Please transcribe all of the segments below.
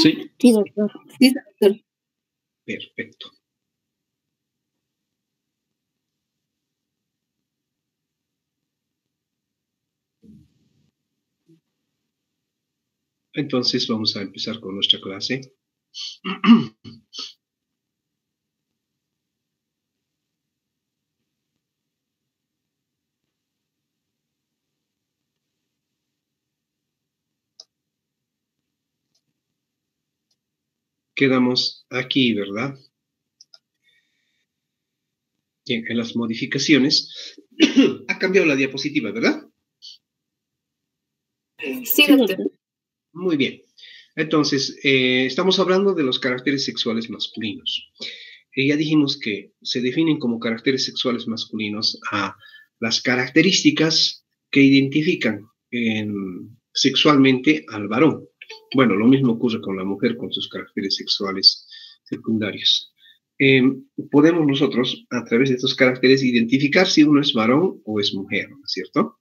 ¿Sí? Sí, doctor. Sí, doctor. Perfecto. Entonces vamos a empezar con nuestra clase. Quedamos aquí, ¿verdad? Bien, en las modificaciones. Ha cambiado la diapositiva, ¿verdad? Sí, doctor. Muy bien. Entonces, estamos hablando de los caracteres sexuales masculinos. Ya dijimos que se definen como caracteres sexuales masculinos a las características que identifican sexualmente al varón. Bueno, lo mismo ocurre con la mujer con sus caracteres sexuales secundarios. Podemos nosotros, a través de estos caracteres, identificar si uno es varón o es mujer, ¿no es cierto?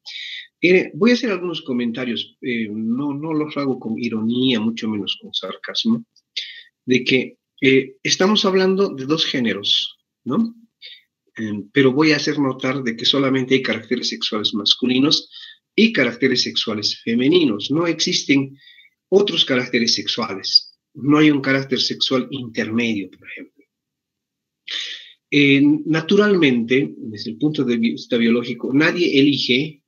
Voy a hacer algunos comentarios, no los hago con ironía, mucho menos con sarcasmo, de que estamos hablando de dos géneros, ¿no? Pero voy a hacer notar de que solamente hay caracteres sexuales masculinos y caracteres sexuales femeninos. No existen otros caracteres sexuales. No hay un carácter sexual intermedio, por ejemplo. Naturalmente, desde el punto de vista biológico, nadie elige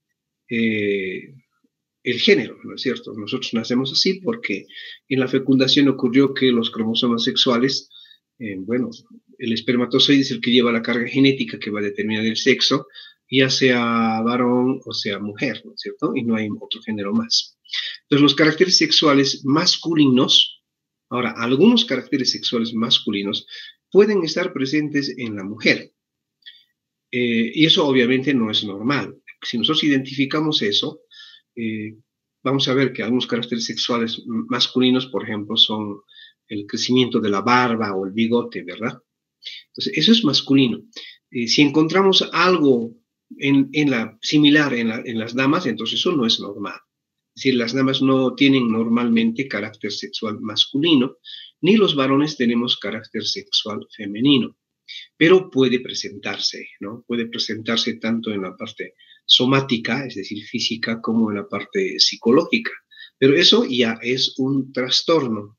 el género, ¿no es cierto? Nosotros nacemos así porque en la fecundación ocurrió que los cromosomas sexuales, bueno, el espermatozoide es el que lleva la carga genética que va a determinar el sexo, ya sea varón o sea mujer, ¿no es cierto? Y no hay otro género más. Entonces, los caracteres sexuales masculinos, ahora, algunos caracteres sexuales masculinos pueden estar presentes en la mujer. Y eso obviamente no es normal. Si nosotros identificamos eso, vamos a ver que algunos caracteres sexuales masculinos, por ejemplo, son el crecimiento de la barba o el bigote, ¿verdad? Entonces, eso es masculino. Si encontramos algo similar en las damas, entonces eso no es normal. Es decir, las damas no tienen normalmente carácter sexual masculino, ni los varones tenemos carácter sexual femenino. Pero puede presentarse, ¿no? Puede presentarse tanto en la parte somática, es decir, física, como en la parte psicológica. Pero eso ya es un trastorno.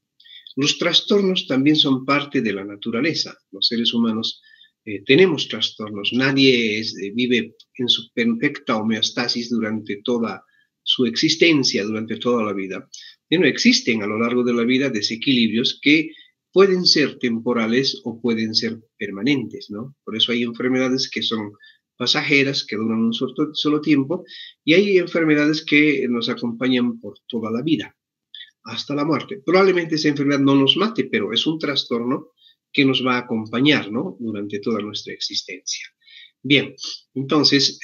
Los trastornos también son parte de la naturaleza. Los seres humanos tenemos trastornos. Nadie vive en su perfecta homeostasis durante toda su existencia, durante toda la vida. Y no existen a lo largo de la vida desequilibrios que pueden ser temporales o pueden ser permanentes, ¿no? Por eso hay enfermedades que son pasajeras, que duran un solo tiempo, y hay enfermedades que nos acompañan por toda la vida, hasta la muerte. Probablemente esa enfermedad no nos mate, pero es un trastorno que nos va a acompañar, ¿no? Durante toda nuestra existencia. Bien, entonces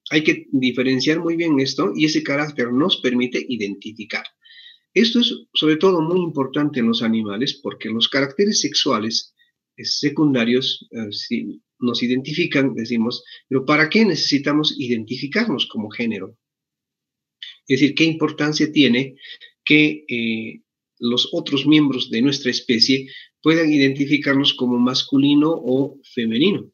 hay que diferenciar muy bien esto y ese carácter nos permite identificar. Esto es sobre todo muy importante en los animales porque los caracteres sexuales secundarios si nos identifican, decimos, pero ¿para qué necesitamos identificarnos como género? Es decir, ¿qué importancia tiene que los otros miembros de nuestra especie puedan identificarnos como masculino o femenino?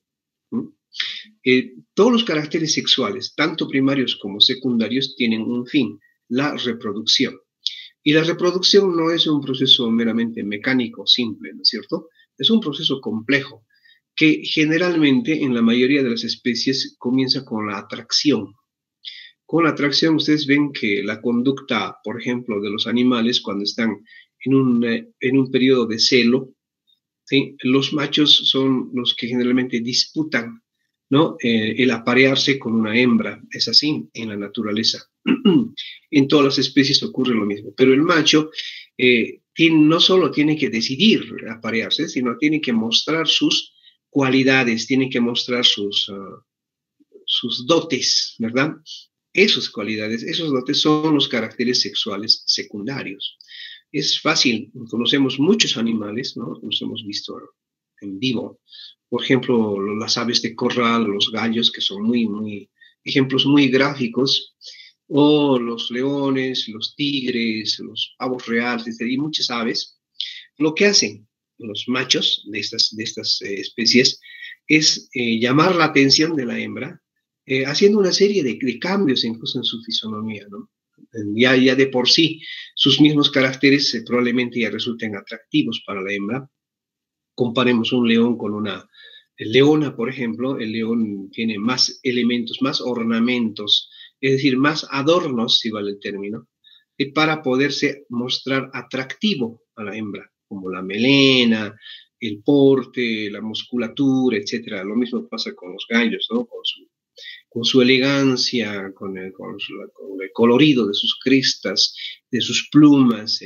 Todos los caracteres sexuales, tanto primarios como secundarios, tienen un fin, la reproducción. Y la reproducción no es un proceso meramente mecánico, simple, ¿no es cierto? Es un proceso complejo que generalmente en la mayoría de las especies comienza con la atracción. Con la atracción ustedes ven que la conducta, por ejemplo, de los animales cuando están en un periodo de celo, ¿sí? Los machos son los que generalmente disputan, ¿no? El aparearse con una hembra. Es así en la naturaleza. En todas las especies ocurre lo mismo. Pero el macho no solo tiene que decidir aparearse, sino tiene que mostrar sus cualidades, tiene que mostrar sus dotes, ¿verdad? Esas cualidades, esos dotes son los caracteres sexuales secundarios. Es fácil, conocemos muchos animales, ¿no? Los hemos visto en vivo. Por ejemplo, las aves de corral, los gallos, que son ejemplos muy gráficos o los leones, los tigres, los pavos reales y muchas aves, lo que hacen los machos de estas especies es llamar la atención de la hembra, haciendo una serie de cambios incluso en su fisonomía, ¿no? Ya de por sí, sus mismos caracteres probablemente ya resulten atractivos para la hembra. Comparemos un león con una leona, por ejemplo. El león tiene más elementos, más ornamentos, es decir, más adornos, si vale el término, para poderse mostrar atractivo a la hembra, como la melena, el porte, la musculatura, etcétera. Lo mismo pasa con los gallos, ¿no? Con su elegancia, con el colorido de sus crestas, de sus plumas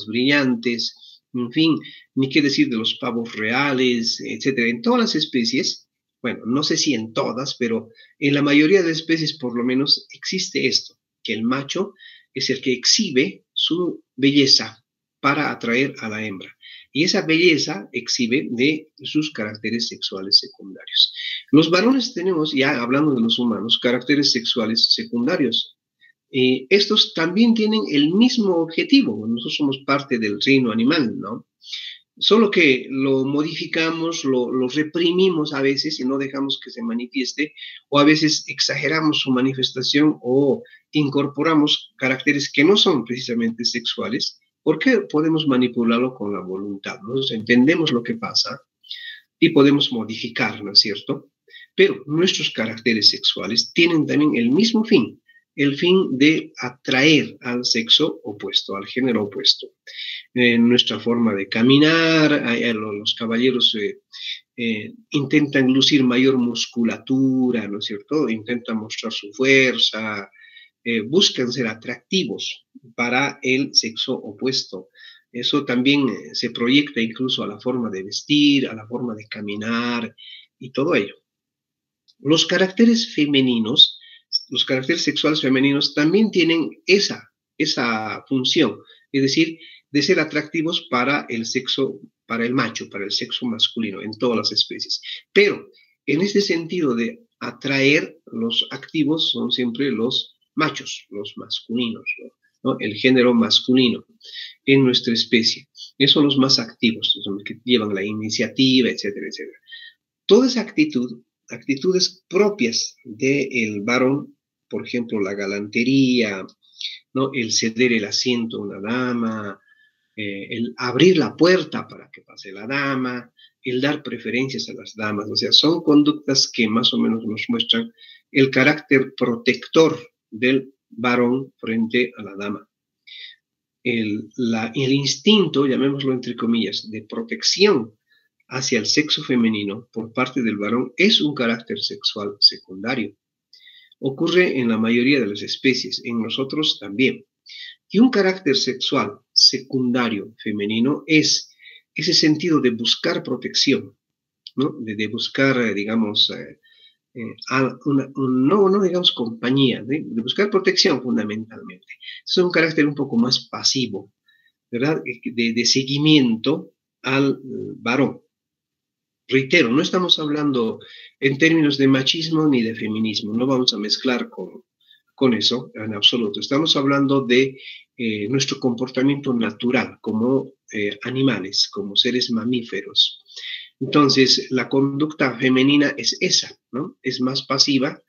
brillantes, en fin, ni qué decir de los pavos reales, etcétera. En todas las especies, bueno, no sé si en todas, pero en la mayoría de las especies por lo menos existe esto, que el macho es el que exhibe su belleza para atraer a la hembra. Y esa belleza exhibe de sus caracteres sexuales secundarios. Los varones tenemos, ya hablando de los humanos, caracteres sexuales secundarios. Estos también tienen el mismo objetivo. Nosotros somos parte del reino animal, ¿no? Solo que lo modificamos, lo reprimimos a veces y no dejamos que se manifieste, o a veces exageramos su manifestación o incorporamos caracteres que no son precisamente sexuales, porque podemos manipularlo con la voluntad. Nosotros entendemos lo que pasa y podemos modificar, ¿no es cierto? Pero nuestros caracteres sexuales tienen también el mismo fin, el fin de atraer al sexo opuesto, al género opuesto. Nuestra forma de caminar, los caballeros intentan lucir mayor musculatura, ¿no es cierto? Intentan mostrar su fuerza, buscan ser atractivos para el sexo opuesto. Eso también se proyecta incluso a la forma de vestir, a la forma de caminar y todo ello. Los caracteres femeninos, los caracteres sexuales femeninos también tienen esa función, es decir, de ser atractivos para el sexo, para el macho, para el sexo masculino en todas las especies. Pero en este sentido de atraer, los activos son siempre los machos, los masculinos, ¿no? El género masculino en nuestra especie. Esos son los más activos, son los que llevan la iniciativa, etcétera, etcétera. Toda esa actitudes propias del varón, por ejemplo, la galantería, ¿no? El ceder el asiento a una dama, el abrir la puerta para que pase la dama, el dar preferencias a las damas, o sea, son conductas que más o menos nos muestran el carácter protector del varón frente a la dama. El instinto, llamémoslo entre comillas, de protección hacia el sexo femenino por parte del varón es un carácter sexual secundario. Ocurre en la mayoría de las especies, en nosotros también. Y un carácter sexual secundario femenino es ese sentido de buscar protección, ¿no? De buscar, digamos, no digamos compañía, de buscar protección fundamentalmente. Es un carácter un poco más pasivo, ¿verdad? De seguimiento al varón. Reitero, no estamos hablando en términos de machismo ni de feminismo, no vamos a mezclar con eso en absoluto. Estamos hablando de nuestro comportamiento natural como animales, como seres mamíferos. Entonces, la conducta femenina es esa, ¿no? Es más pasiva,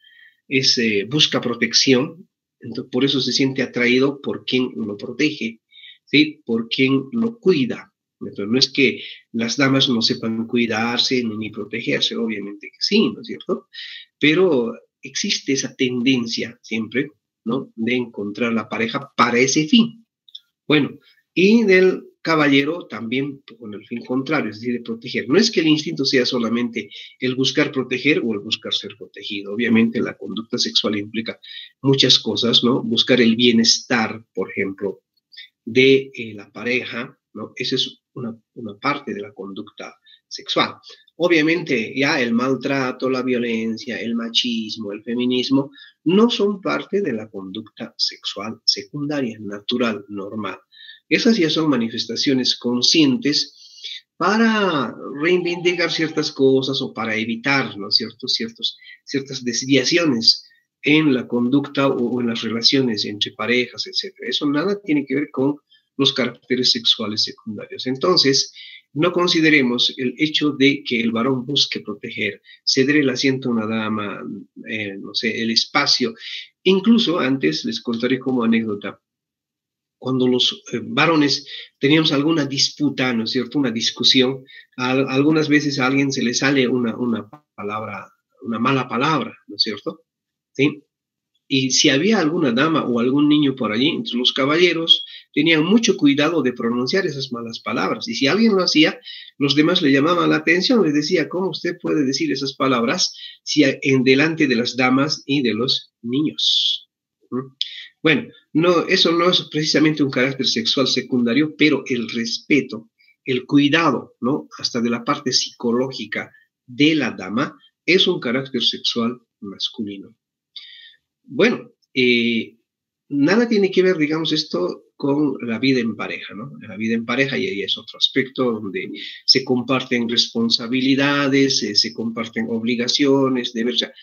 busca protección, entonces, por eso se siente atraído por quien lo protege, ¿sí? Por quien lo cuida. Entonces, no es que las damas no sepan cuidarse ni protegerse, obviamente que sí, ¿no es cierto? Pero existe esa tendencia siempre, ¿no? De encontrar la pareja para ese fin. Bueno, y del caballero también con el fin contrario, es decir, de proteger. No es que el instinto sea solamente el buscar proteger o el buscar ser protegido. Obviamente la conducta sexual implica muchas cosas, ¿no? Buscar el bienestar, por ejemplo, de la pareja, ¿no? Esa es una parte de la conducta sexual. Obviamente ya el maltrato, la violencia, el machismo, el feminismo no son parte de la conducta sexual secundaria, natural, normal. Esas ya son manifestaciones conscientes para reivindicar ciertas cosas o para evitar, ¿no es cierto?, ciertas desviaciones en la conducta o en las relaciones entre parejas, etcétera. Eso nada tiene que ver con los caracteres sexuales secundarios. Entonces, no consideremos el hecho de que el varón busque proteger, ceder el asiento a una dama, no sé, el espacio. Incluso antes les contaré como anécdota, cuando los varones teníamos alguna disputa, ¿no es cierto?, una discusión, algunas veces a alguien se le sale una palabra, una mala palabra, ¿no es cierto? ¿Sí? Y si había alguna dama o algún niño por allí, entre los caballeros, tenían mucho cuidado de pronunciar esas malas palabras. Y si alguien lo hacía, los demás le llamaban la atención, les decía, ¿cómo usted puede decir esas palabras si en delante de las damas y de los niños? Bueno, no, eso no es precisamente un carácter sexual secundario, pero el respeto, el cuidado, ¿no?, hasta de la parte psicológica de la dama, es un carácter sexual masculino. Bueno, nada tiene que ver, digamos, esto con la vida en pareja, ¿no? La vida en pareja y ahí es otro aspecto donde se comparten responsabilidades, se comparten obligaciones,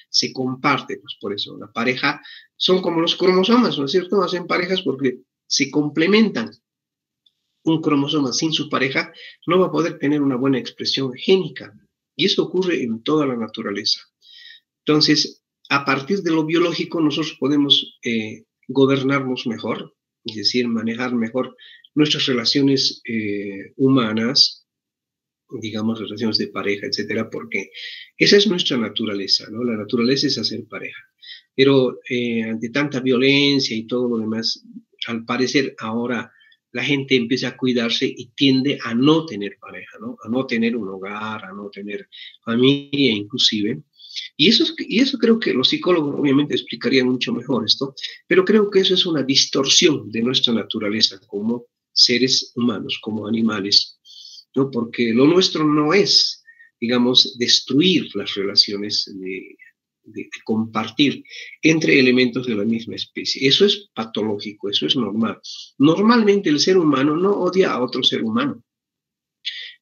se comparte, pues por eso la pareja son como los cromosomas, ¿no es cierto? Hacen parejas porque se complementan. Un cromosoma sin su pareja no va a poder tener una buena expresión génica y eso ocurre en toda la naturaleza. Entonces, a partir de lo biológico, nosotros podemos gobernarnos mejor, es decir, manejar mejor nuestras relaciones humanas, digamos, relaciones de pareja, etcétera, porque esa es nuestra naturaleza, ¿no? La naturaleza es hacer pareja. Pero ante tanta violencia y todo lo demás, al parecer ahora la gente empieza a cuidarse y tiende a no tener pareja, ¿no? A no tener un hogar, a no tener familia inclusive. Y eso creo que los psicólogos obviamente explicarían mucho mejor esto, pero creo que eso es una distorsión de nuestra naturaleza como seres humanos, como animales, ¿no? Porque lo nuestro no es, digamos, destruir las relaciones de compartir entre elementos de la misma especie. Eso es patológico, eso es normal. Normalmente el ser humano no odia a otro ser humano.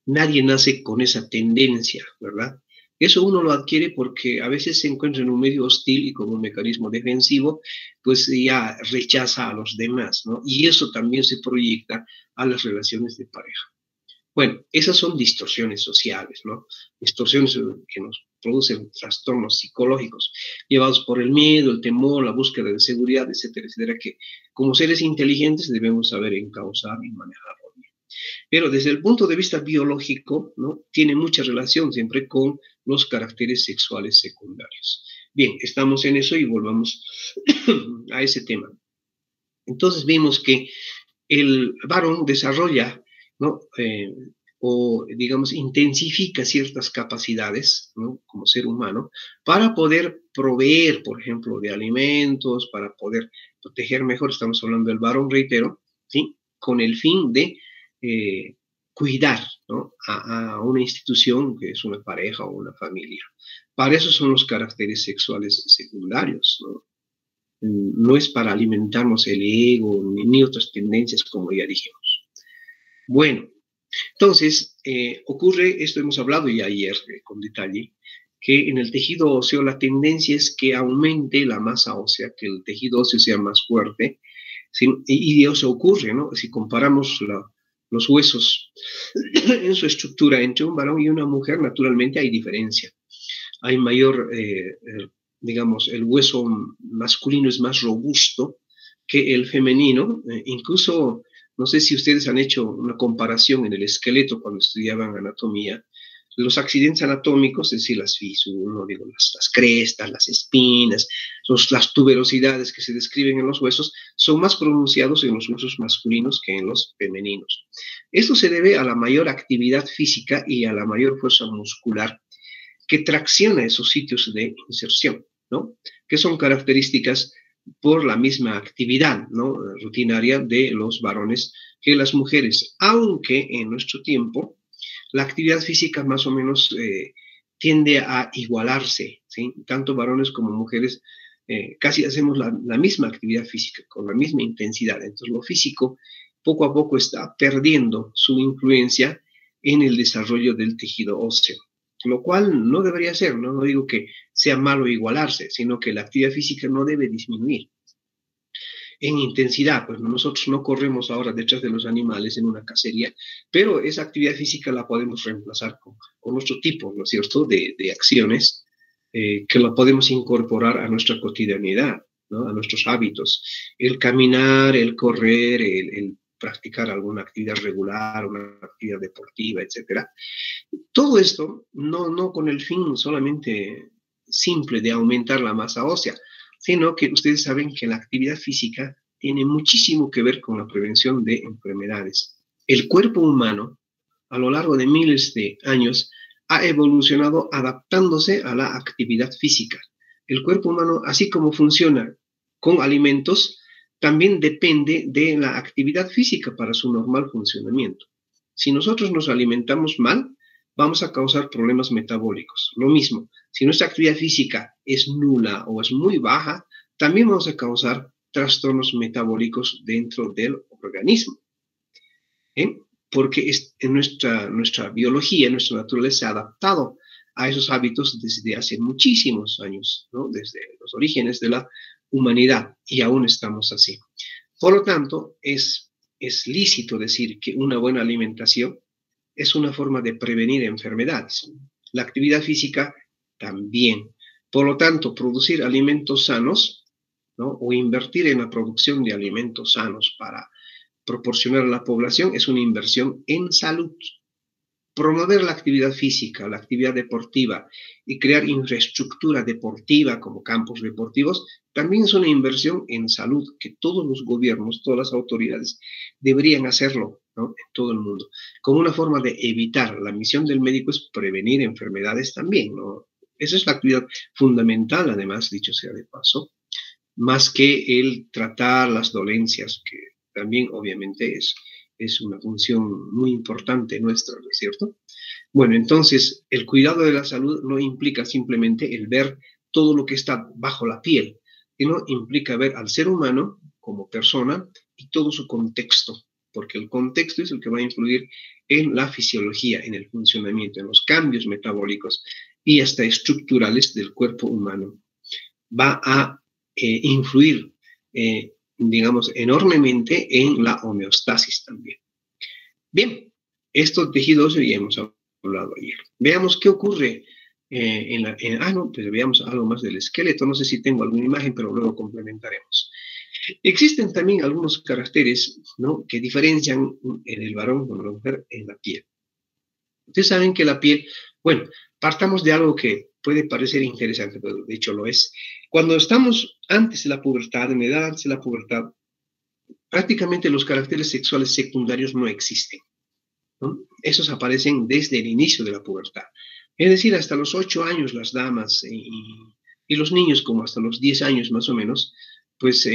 Nadie nace con esa tendencia, ¿verdad? Eso uno lo adquiere porque a veces se encuentra en un medio hostil y como un mecanismo defensivo, pues ya rechaza a los demás, ¿no? Y eso también se proyecta a las relaciones de pareja. Bueno, esas son distorsiones sociales, ¿no? Distorsiones que nos producen trastornos psicológicos, llevados por el miedo, el temor, la búsqueda de seguridad, etcétera, etcétera, que como seres inteligentes debemos saber encauzar y manejarlo. Pero desde el punto de vista biológico, ¿no?, tiene mucha relación siempre con los caracteres sexuales secundarios. Bien, estamos en eso y volvamos a ese tema. Entonces vimos que el varón desarrolla, ¿no?, o digamos intensifica ciertas capacidades, ¿no?, como ser humano para poder proveer, por ejemplo, de alimentos, para poder proteger mejor, estamos hablando del varón, reitero, ¿sí?, con el fin de cuidar, ¿no?, a una institución que es una pareja o una familia. Para eso son los caracteres sexuales secundarios, ¿no? No es para alimentarnos el ego ni otras tendencias, como ya dijimos. Bueno, entonces ocurre, esto hemos hablado ya ayer con detalle, que en el tejido óseo la tendencia es que aumente la masa ósea, que el tejido óseo sea más fuerte, ¿sí? Y eso ocurre, ¿no? Si comparamos los huesos en su estructura entre un varón y una mujer, naturalmente hay diferencia. Hay mayor, digamos, el hueso masculino es más robusto que el femenino. Incluso, no sé si ustedes han hecho una comparación en el esqueleto cuando estudiaban anatomía. Los accidentes anatómicos, es decir, las fisuras, no digo, las crestas, las espinas, las tuberosidades que se describen en los huesos, son más pronunciados en los huesos masculinos que en los femeninos. Esto se debe a la mayor actividad física y a la mayor fuerza muscular que tracciona esos sitios de inserción, ¿no?, que son características por la misma actividad, ¿no?, rutinaria de los varones que las mujeres, aunque en nuestro tiempo la actividad física más o menos tiende a igualarse, ¿sí? Tanto varones como mujeres casi hacemos la misma actividad física, con la misma intensidad. Entonces lo físico poco a poco está perdiendo su influencia en el desarrollo del tejido óseo, lo cual no debería ser, ¿no? No digo que sea malo igualarse, sino que la actividad física no debe disminuir en intensidad. Pues nosotros no corremos ahora detrás de los animales en una cacería, pero esa actividad física la podemos reemplazar con otro tipo, ¿no es cierto?, de acciones que la podemos incorporar a nuestra cotidianidad, ¿no?, a nuestros hábitos. El caminar, el correr, el practicar alguna actividad regular, una actividad deportiva, etcétera. Todo esto no con el fin solamente simple de aumentar la masa ósea, sino que ustedes saben que la actividad física tiene muchísimo que ver con la prevención de enfermedades. El cuerpo humano, a lo largo de miles de años, ha evolucionado adaptándose a la actividad física. El cuerpo humano, así como funciona con alimentos, también depende de la actividad física para su normal funcionamiento. Si nosotros nos alimentamos mal, vamos a causar problemas metabólicos. Lo mismo, si nuestra actividad física es nula o es muy baja, también vamos a causar trastornos metabólicos dentro del organismo. Porque en nuestra biología, nuestra naturaleza se ha adaptado a esos hábitos desde hace muchísimos años, ¿no?, desde los orígenes de la humanidad, y aún estamos así. Por lo tanto, es lícito decir que una buena alimentación es una forma de prevenir enfermedades. La actividad física también. Por lo tanto, producir alimentos sanos, ¿no?, o invertir en la producción de alimentos sanos para proporcionar a la población es una inversión en salud. Promover la actividad física, la actividad deportiva y crear infraestructura deportiva como campos deportivos también es una inversión en salud que todos los gobiernos, todas las autoridades deberían hacerlo, ¿no?, en todo el mundo, como una forma de evitar. La misión del médico es prevenir enfermedades también, ¿no? Esa es la actividad fundamental, además, dicho sea de paso, más que el tratar las dolencias, que también obviamente es una función muy importante nuestra, ¿no es cierto? Bueno, entonces, el cuidado de la salud no implica simplemente el ver todo lo que está bajo la piel, sino implica ver al ser humano como persona y todo su contexto, porque el contexto es el que va a influir en la fisiología, en el funcionamiento, en los cambios metabólicos y hasta estructurales del cuerpo humano. Va a influir, digamos, enormemente en la homeostasis también. Bien, estos tejidos ya hemos hablado ayer. Veamos qué ocurre pues veamos algo más del esqueleto. No sé si tengo alguna imagen, pero luego complementaremos. Existen también algunos caracteres, ¿no?, que diferencian en el varón con la mujer en la piel. Ustedes saben que la piel, bueno, partamos de algo que puede parecer interesante, pero de hecho lo es. Cuando estamos antes de la pubertad, en edad antes de la pubertad, prácticamente los caracteres sexuales secundarios no existen, ¿no? Esos aparecen desde el inicio de la pubertad. Es decir, hasta los 8 años las damas y los niños como hasta los 10 años más o menos, pues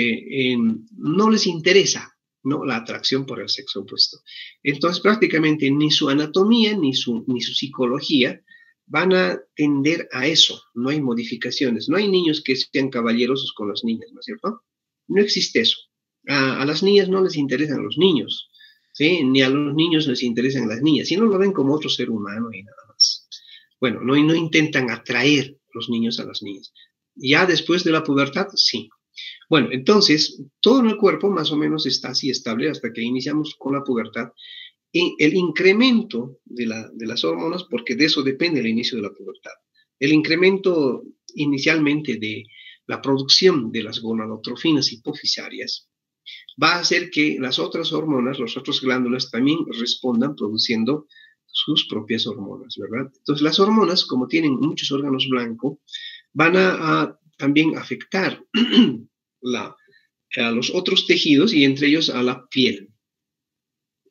no les interesa, ¿no?, la atracción por el sexo opuesto. Entonces prácticamente ni su anatomía ni su psicología van a tender a eso. No hay modificaciones. No hay niños que sean caballerosos con las niñas, ¿no es cierto? No existe eso. A las niñas no les interesan los niños, ¿sí?, ni a los niños les interesan las niñas, sino lo ven como otro ser humano y nada más. Bueno, no intentan atraer los niños a las niñas. Ya después de la pubertad, sí. Bueno, entonces, todo en el cuerpo más o menos está así estable hasta que iniciamos con la pubertad. Y el incremento de las hormonas, porque de eso depende el inicio de la pubertad. El incremento inicialmente de la producción de las gonadotrofinas hipofisarias va a hacer que las otras hormonas, las otras glándulas también respondan produciendo sus propias hormonas, ¿verdad? Entonces las hormonas, como tienen muchos órganos blancos, van a también afectar a los otros tejidos y entre ellos a la piel.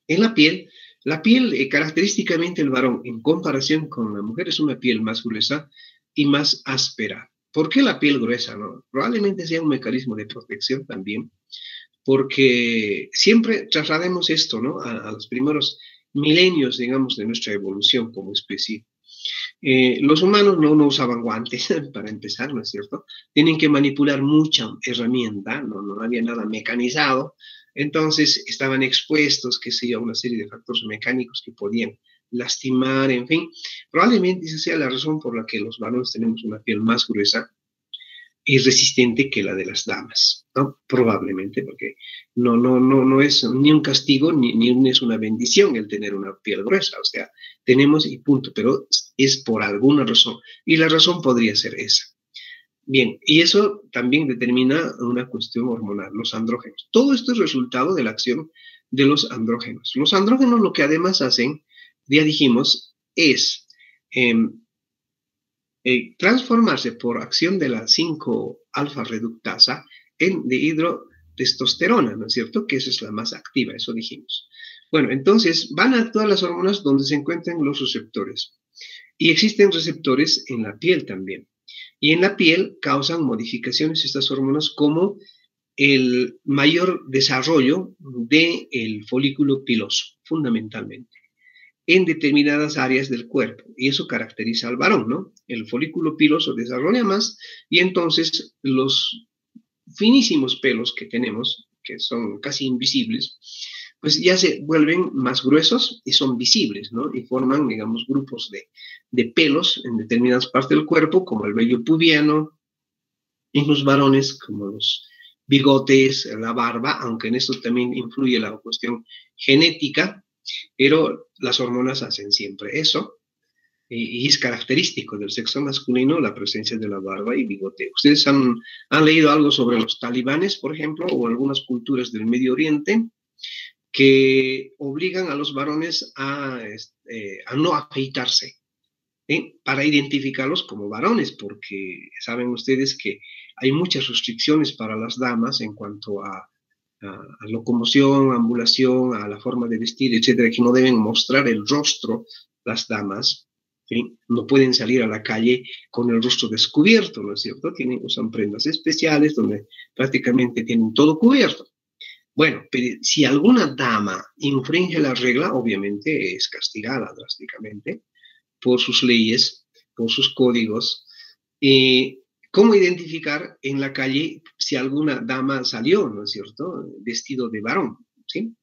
En la piel, característicamente el varón, en comparación con la mujer, es una piel más gruesa y más áspera. ¿Por qué la piel gruesa, no? Probablemente sea un mecanismo de protección también, porque siempre traslademos esto, ¿no?, a los primeros milenios, digamos, de nuestra evolución como especie. Los humanos no usaban guantes, para empezar, ¿no es cierto? Tienen que manipular mucha herramienta, no había nada mecanizado, entonces estaban expuestos, qué sé yo, a una serie de factores mecánicos que podían lastimar, en fin. Probablemente esa sea la razón por la que los varones tenemos una piel más gruesa y resistente que la de las damas, ¿no? Probablemente, porque no es ni un castigo ni es una bendición el tener una piel gruesa, o sea, tenemos y punto, pero es por alguna razón, y la razón podría ser esa. Bien, y eso también determina una cuestión hormonal, los andrógenos. Todo esto es resultado de la acción de los andrógenos. Los andrógenos lo que además hacen, ya dijimos, es transformarse por acción de la 5-alfa reductasa en dihidrotestosterona, ¿no es cierto? Que esa es la más activa, eso dijimos. Bueno, entonces van a actuar las hormonas donde se encuentran los receptores. Y existen receptores en la piel también. Y en la piel causan modificaciones estas hormonas como el mayor desarrollo del folículo piloso, fundamentalmente, en determinadas áreas del cuerpo. Y eso caracteriza al varón, ¿no? El folículo piloso desarrolla más y entonces los finísimos pelos que tenemos, que son casi invisibles, pues ya se vuelven más gruesos y son visibles, ¿no? Y forman, digamos, grupos de pelos en determinadas partes del cuerpo, como el vello pubiano, en los varones, como los bigotes, la barba, aunque en esto también influye la cuestión genética, pero las hormonas hacen siempre eso, y es característico del sexo masculino la presencia de la barba y bigote. ¿Ustedes han leído algo sobre los talibanes, por ejemplo, o algunas culturas del Medio Oriente que obligan a los varones a no afeitarse, para identificarlos como varones? Porque saben ustedes que hay muchas restricciones para las damas en cuanto a locomoción, ambulación, a la forma de vestir, etcétera, que no deben mostrar el rostro las damas, ¿sí? No pueden salir a la calle con el rostro descubierto, ¿no es cierto? Usan prendas especiales donde prácticamente tienen todo cubierto. Bueno, pero si alguna dama infringe la regla, obviamente es castigada drásticamente por sus leyes, por sus códigos. ¿Cómo identificar en la calle si alguna dama salió, ¿no es cierto?, vestido de varón, ¿sí?,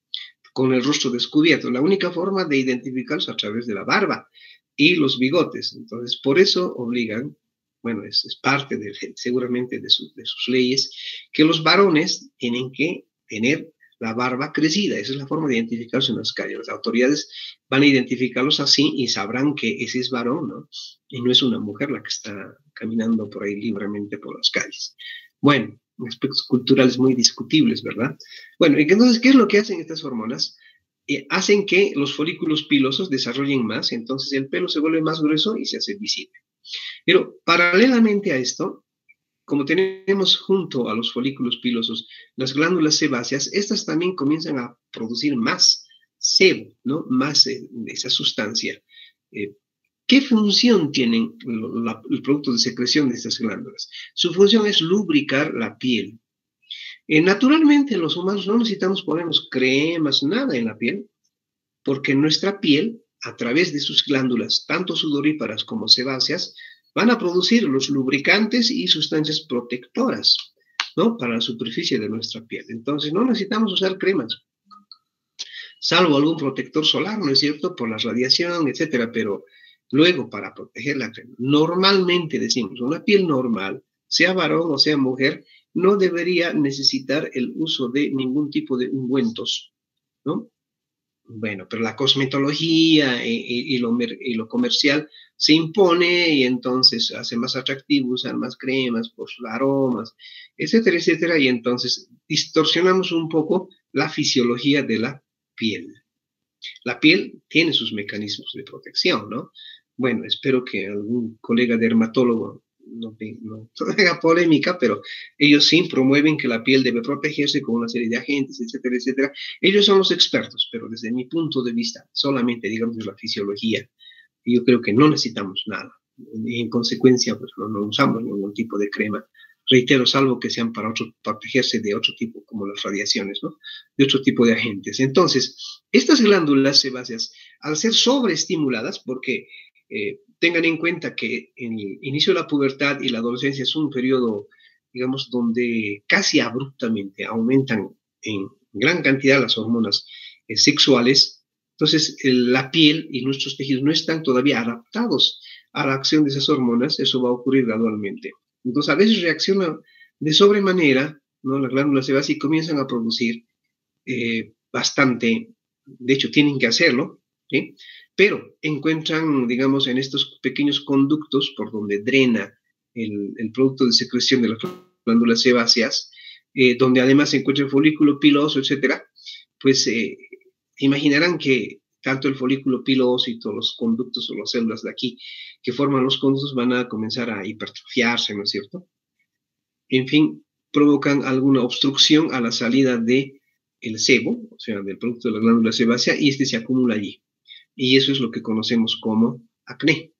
con el rostro descubierto? La única forma de identificarlos es a través de la barba y los bigotes. Entonces, por eso obligan, bueno, es parte seguramente de sus leyes, que los varones tienen que tener la barba crecida. Esa es la forma de identificarse en las calles. Las autoridades van a identificarlos así y sabrán que ese es varón, ¿no? Y no es una mujer la que está caminando por ahí libremente por las calles. Bueno, aspectos culturales muy discutibles, ¿verdad? Bueno, entonces, ¿qué es lo que hacen estas hormonas? Hacen que los folículos pilosos desarrollen más, entonces el pelo se vuelve más grueso y se hace visible. Pero paralelamente a esto, como tenemos junto a los folículos pilosos las glándulas sebáceas, estas también comienzan a producir más sebo, ¿no? Más de esa sustancia. ¿Qué función tienen el producto de secreción de estas glándulas? Su función es lubricar la piel. Naturalmente, los humanos no necesitamos ponernos cremas, nada en la piel, porque nuestra piel, a través de sus glándulas, tanto sudoríparas como sebáceas, van a producir los lubricantes y sustancias protectoras, ¿no?, para la superficie de nuestra piel. Entonces, no necesitamos usar cremas, salvo algún protector solar, ¿no es cierto?, por la radiación, etcétera, pero luego, para proteger la crema, normalmente decimos, una piel normal, sea varón o sea mujer, no debería necesitar el uso de ningún tipo de ungüentos, ¿no? Bueno, pero la cosmetología y lo comercial se impone y entonces hace más atractivo usar más cremas por sus aromas, etcétera, etcétera, y entonces distorsionamos un poco la fisiología de la piel. La piel tiene sus mecanismos de protección, ¿no? Bueno, espero que algún colega dermatólogo no haga polémica, pero ellos sí promueven que la piel debe protegerse con una serie de agentes, etcétera, etcétera. Ellos son los expertos, pero desde mi punto de vista, solamente, digamos, de la fisiología, yo creo que no necesitamos nada. Y en consecuencia, pues no usamos ningún tipo de crema. Reitero, salvo que sean para protegerse de otro tipo, como las radiaciones, ¿no?, de otro tipo de agentes. Entonces, estas glándulas sebáceas, al ser sobreestimuladas, porque tengan en cuenta que en el inicio de la pubertad y la adolescencia es un periodo, digamos, donde casi abruptamente aumentan en gran cantidad las hormonas sexuales, Entonces, la piel y nuestros tejidos no están todavía adaptados a la acción de esas hormonas, eso va a ocurrir gradualmente. Entonces, a veces reacciona de sobremanera, ¿no? Las glándulas sebáceas comienzan a producir bastante, de hecho tienen que hacerlo, ¿sí? Pero encuentran, digamos, en estos pequeños conductos por donde drena el producto de secreción de las glándulas sebáceas, donde además se encuentra el folículo piloso, etcétera, pues imaginarán que tanto el folículo piloso y todos los conductos o las células de aquí que forman los conductos van a comenzar a hipertrofiarse, ¿no es cierto? En fin, provocan alguna obstrucción a la salida de el sebo, o sea, del producto de la glándula sebácea, y este se acumula allí. Y eso es lo que conocemos como acné.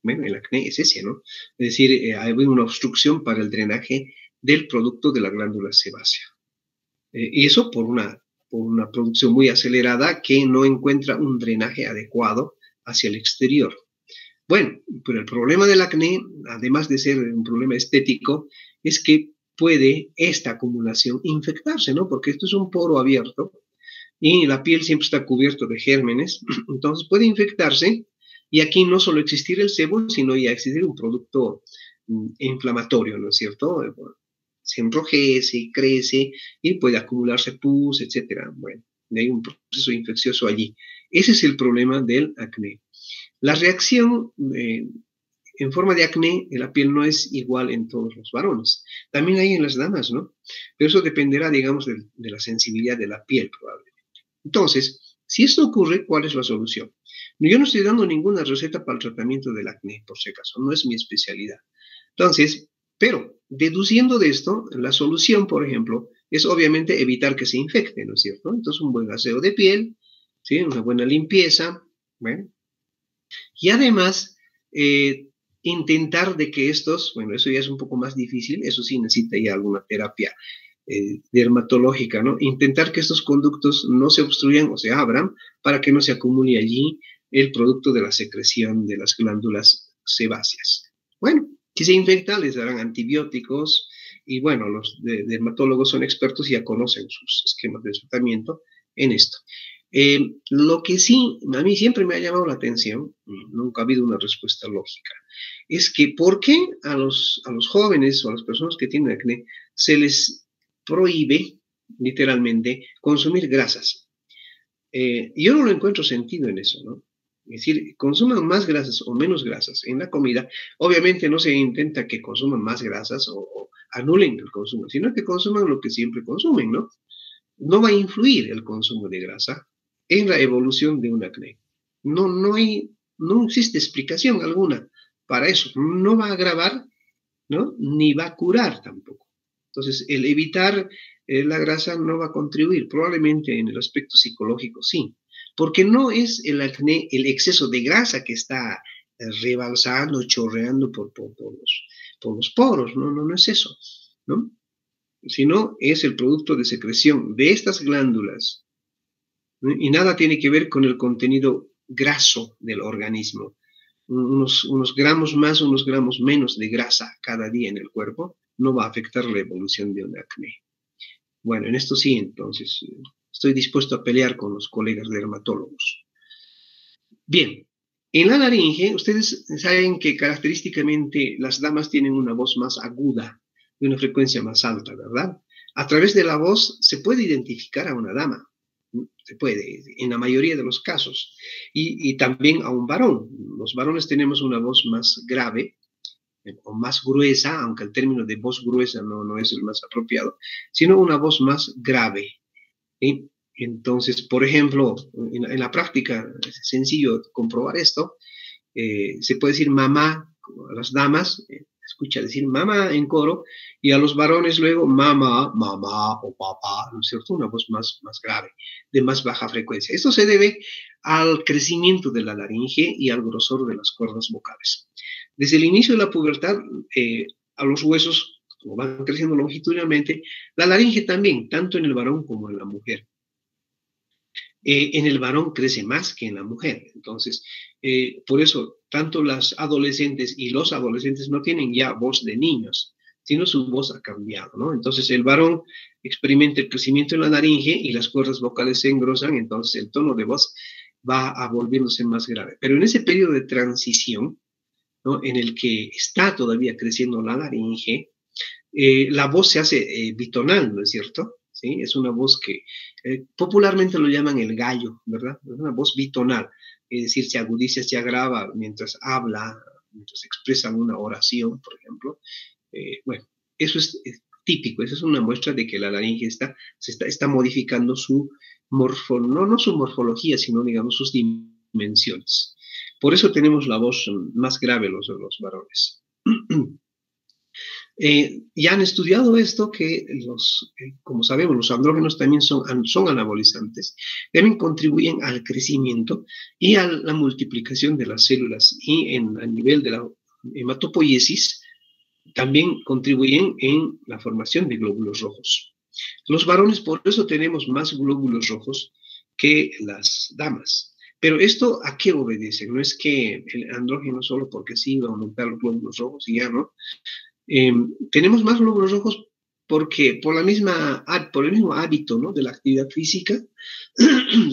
Bueno, el acné es ese, ¿no? Es decir, hay una obstrucción para el drenaje del producto de la glándula sebácea. Y eso por una producción muy acelerada que no encuentra un drenaje adecuado hacia el exterior. Bueno, pero el problema del acné, además de ser un problema estético, es que puede esta acumulación infectarse, ¿no? Porque esto es un poro abierto y la piel siempre está cubierta de gérmenes, entonces puede infectarse y aquí no solo existir el sebo, sino ya existir un producto inflamatorio, ¿no es cierto? Se enrojece, crece y puede acumularse pus, etcétera. Bueno, hay un proceso infeccioso allí. Ese es el problema del acné. La reacción en forma de acné en la piel no es igual en todos los varones. También hay en las damas, ¿no? Pero eso dependerá, digamos, de la sensibilidad de la piel, probablemente. Entonces, si esto ocurre, ¿cuál es la solución? Yo no estoy dando ninguna receta para el tratamiento del acné, por si acaso, no es mi especialidad. Entonces, pero deduciendo de esto, la solución, por ejemplo, es obviamente evitar que se infecte, ¿no es cierto? Entonces, un buen aseo de piel, ¿sí? Una buena limpieza, bueno. Y además, intentar de que estos, bueno, eso ya es un poco más difícil, eso sí necesita ya alguna terapia dermatológica, ¿no? Intentar que estos conductos no se obstruyan o se abran para que no se acumule allí el producto de la secreción de las glándulas sebáceas. Bueno, si se infecta, les darán antibióticos y bueno, los dermatólogos son expertos y ya conocen sus esquemas de tratamiento en esto. Lo que sí, a mí siempre me ha llamado la atención, nunca ha habido una respuesta lógica, es que ¿por qué a los jóvenes o a las personas que tienen acné se les prohíbe, literalmente, consumir grasas? Yo no lo encuentro sentido en eso, ¿no? Es decir, consuman más grasas o menos grasas en la comida. Obviamente no se intenta que consuman más grasas o anulen el consumo, sino que consuman lo que siempre consumen, ¿no? No va a influir el consumo de grasa en la evolución de un acné. No existe explicación alguna para eso. No va a agravar, ¿no? Ni va a curar tampoco. Entonces, el evitar la grasa no va a contribuir, probablemente en el aspecto psicológico sí, porque no es el acné, el exceso de grasa que está rebalsando, chorreando por los poros, no es eso, ¿no? Sino es el producto de secreción de estas glándulas, ¿no? Y nada tiene que ver con el contenido graso del organismo. Unos gramos más, unos gramos menos de grasa cada día en el cuerpo no va a afectar la evolución de un acné. Bueno, en esto sí, entonces, estoy dispuesto a pelear con los colegas dermatólogos. Bien, en la laringe, ustedes saben que característicamente las damas tienen una voz más aguda, de una frecuencia más alta, ¿verdad? A través de la voz se puede identificar a una dama, se puede, en la mayoría de los casos, y también a un varón. Los varones tenemos una voz más grave o más gruesa, aunque el término de voz gruesa no es el más apropiado, sino una voz más grave, ¿sí? Entonces, por ejemplo, en la práctica es sencillo comprobar esto. Se puede decir mamá a las damas, escucha decir mamá en coro, y a los varones luego mamá, mamá o papá, ¿no es cierto? Una voz más grave, de más baja frecuencia. Esto se debe al crecimiento de la laringe y al grosor de las cuerdas vocales. Desde el inicio de la pubertad, a los huesos, como van creciendo longitudinalmente, la laringe también, tanto en el varón como en la mujer. En el varón crece más que en la mujer. Entonces, por eso, tanto las adolescentes y los adolescentes no tienen ya voz de niños, sino su voz ha cambiado, ¿no? Entonces el varón experimenta el crecimiento en la laringe y las cuerdas vocales se engrosan, entonces el tono de voz va a volviéndose más grave. Pero en ese periodo de transición, ¿no?, en el que está todavía creciendo la laringe, la voz se hace bitonal, ¿no es cierto? ¿Sí? Es una voz que popularmente lo llaman el gallo, ¿verdad? Es una voz bitonal, es decir, se agudiza, se agrava mientras habla, mientras expresa una oración, por ejemplo. Bueno, eso es típico, eso es una muestra de que la laringe está modificando su no su morfología, sino, digamos, sus dimensiones. Por eso tenemos la voz más grave los varones. Ya han estudiado esto, que como sabemos, los andrógenos también son anabolizantes, también contribuyen al crecimiento y a la multiplicación de las células, y a nivel de la hematopoiesis también contribuyen en la formación de glóbulos rojos. Los varones, por eso tenemos más glóbulos rojos que las damas. Pero esto, ¿a qué obedece? No es que el andrógeno solo porque sí va a aumentar los glóbulos rojos y ya, ¿no? Tenemos más glóbulos rojos porque por el mismo hábito, ¿no?, de la actividad física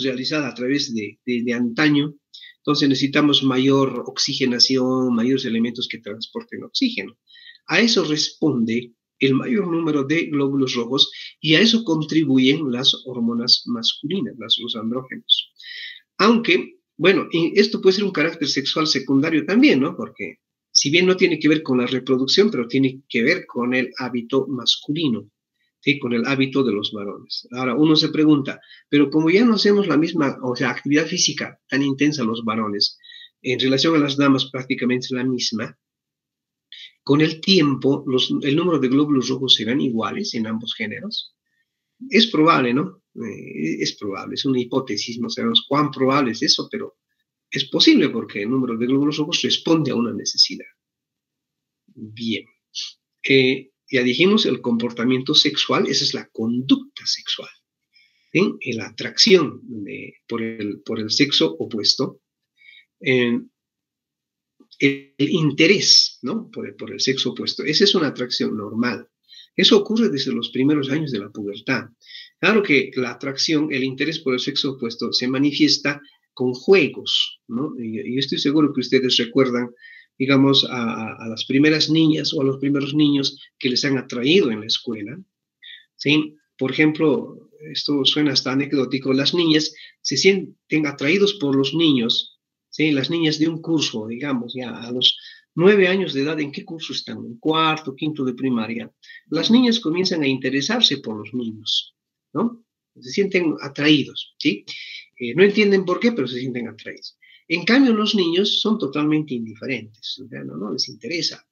realizada a través de antaño. Entonces necesitamos mayor oxigenación, mayores elementos que transporten oxígeno. A eso responde el mayor número de glóbulos rojos, y a eso contribuyen las hormonas masculinas, los andrógenos. Aunque, bueno, esto puede ser un carácter sexual secundario también, ¿no? Porque si bien no tiene que ver con la reproducción, pero tiene que ver con el hábito masculino, ¿sí?, con el hábito de los varones. Ahora, uno se pregunta, pero como ya no hacemos la misma, o sea, actividad física tan intensa los varones, en relación a las damas prácticamente la misma, con el tiempo el número de glóbulos rojos serán iguales en ambos géneros. Es probable, ¿no? Es probable, es una hipótesis, no sabemos cuán probable es eso, pero es posible porque el número de glóbulos rojos responde a una necesidad. Bien. Ya dijimos, el comportamiento sexual, esa es la conducta sexual. ¿Sí? La atracción por el sexo opuesto, el interés, ¿no?, por el sexo opuesto, esa es una atracción normal. Eso ocurre desde los primeros años de la pubertad. Claro que la atracción, el interés por el sexo opuesto se manifiesta con juegos, ¿no? Y yo estoy seguro que ustedes recuerdan, digamos, a las primeras niñas o a los primeros niños que les han atraído en la escuela, ¿sí? Por ejemplo, esto suena hasta anecdótico, las niñas se sienten atraídos por los niños, ¿sí? Las niñas de un curso, digamos, ya a los 9 años de edad, ¿en qué curso están? En cuarto, quinto de primaria. Las niñas comienzan a interesarse por los niños, ¿no? Se sienten atraídos, ¿sí? No entienden por qué, pero se sienten atraídos. En cambio, los niños son totalmente indiferentes, o sea, no les interesa,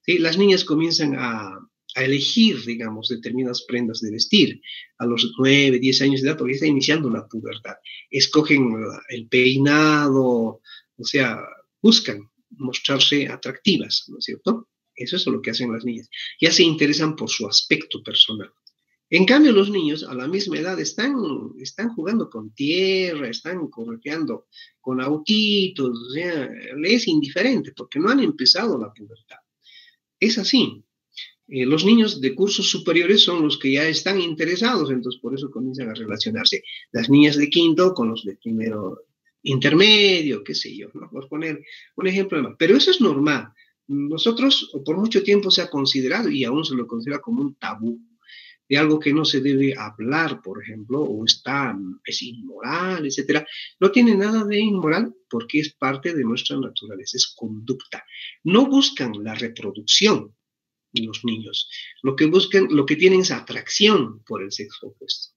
¿sí? Las niñas comienzan a elegir, digamos, determinadas prendas de vestir a los 9, 10 años de edad, porque está iniciando la pubertad. Escogen el peinado, o sea, buscan mostrarse atractivas, ¿no es cierto? Eso es lo que hacen las niñas. Ya se interesan por su aspecto personal. En cambio, los niños a la misma edad están jugando con tierra, están correteando con autitos, o sea, les es indiferente porque no han empezado la pubertad. Es así. Los niños de cursos superiores son los que ya están interesados, entonces por eso comienzan a relacionarse las niñas de quinto con los de primero intermedio, qué sé yo, ¿no? Por poner un ejemplo más. Pero eso es normal. Nosotros, por mucho tiempo se ha considerado, y aún se lo considera como un tabú, de algo que no se debe hablar, por ejemplo, o es inmoral, etcétera. No tiene nada de inmoral porque es parte de nuestra naturaleza, es conducta. No buscan la reproducción los niños. Lo que tienen es atracción por el sexo opuesto,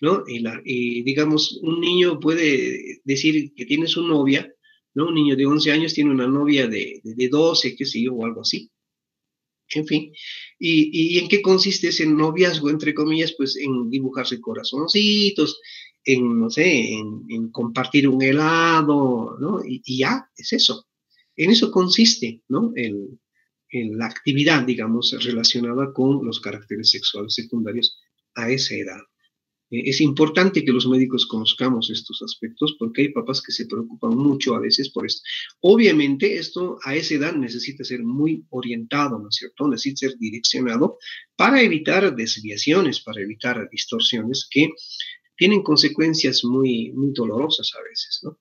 ¿no? Digamos, un niño puede decir que tiene su novia, ¿no? Un niño de 11 años tiene una novia de 12, qué sé yo, o algo así. En fin, ¿y en qué consiste ese noviazgo, entre comillas? Pues en dibujarse corazoncitos, no sé, en compartir un helado, ¿no? Y ya, es eso. En eso consiste, ¿no?, en la actividad, digamos, relacionada con los caracteres sexuales secundarios a esa edad. Es importante que los médicos conozcamos estos aspectos porque hay papás que se preocupan mucho a veces por esto. Obviamente esto a esa edad necesita ser muy orientado, ¿no es cierto? Necesita ser direccionado para evitar desviaciones, para evitar distorsiones que tienen consecuencias muy, muy dolorosas a veces, ¿no?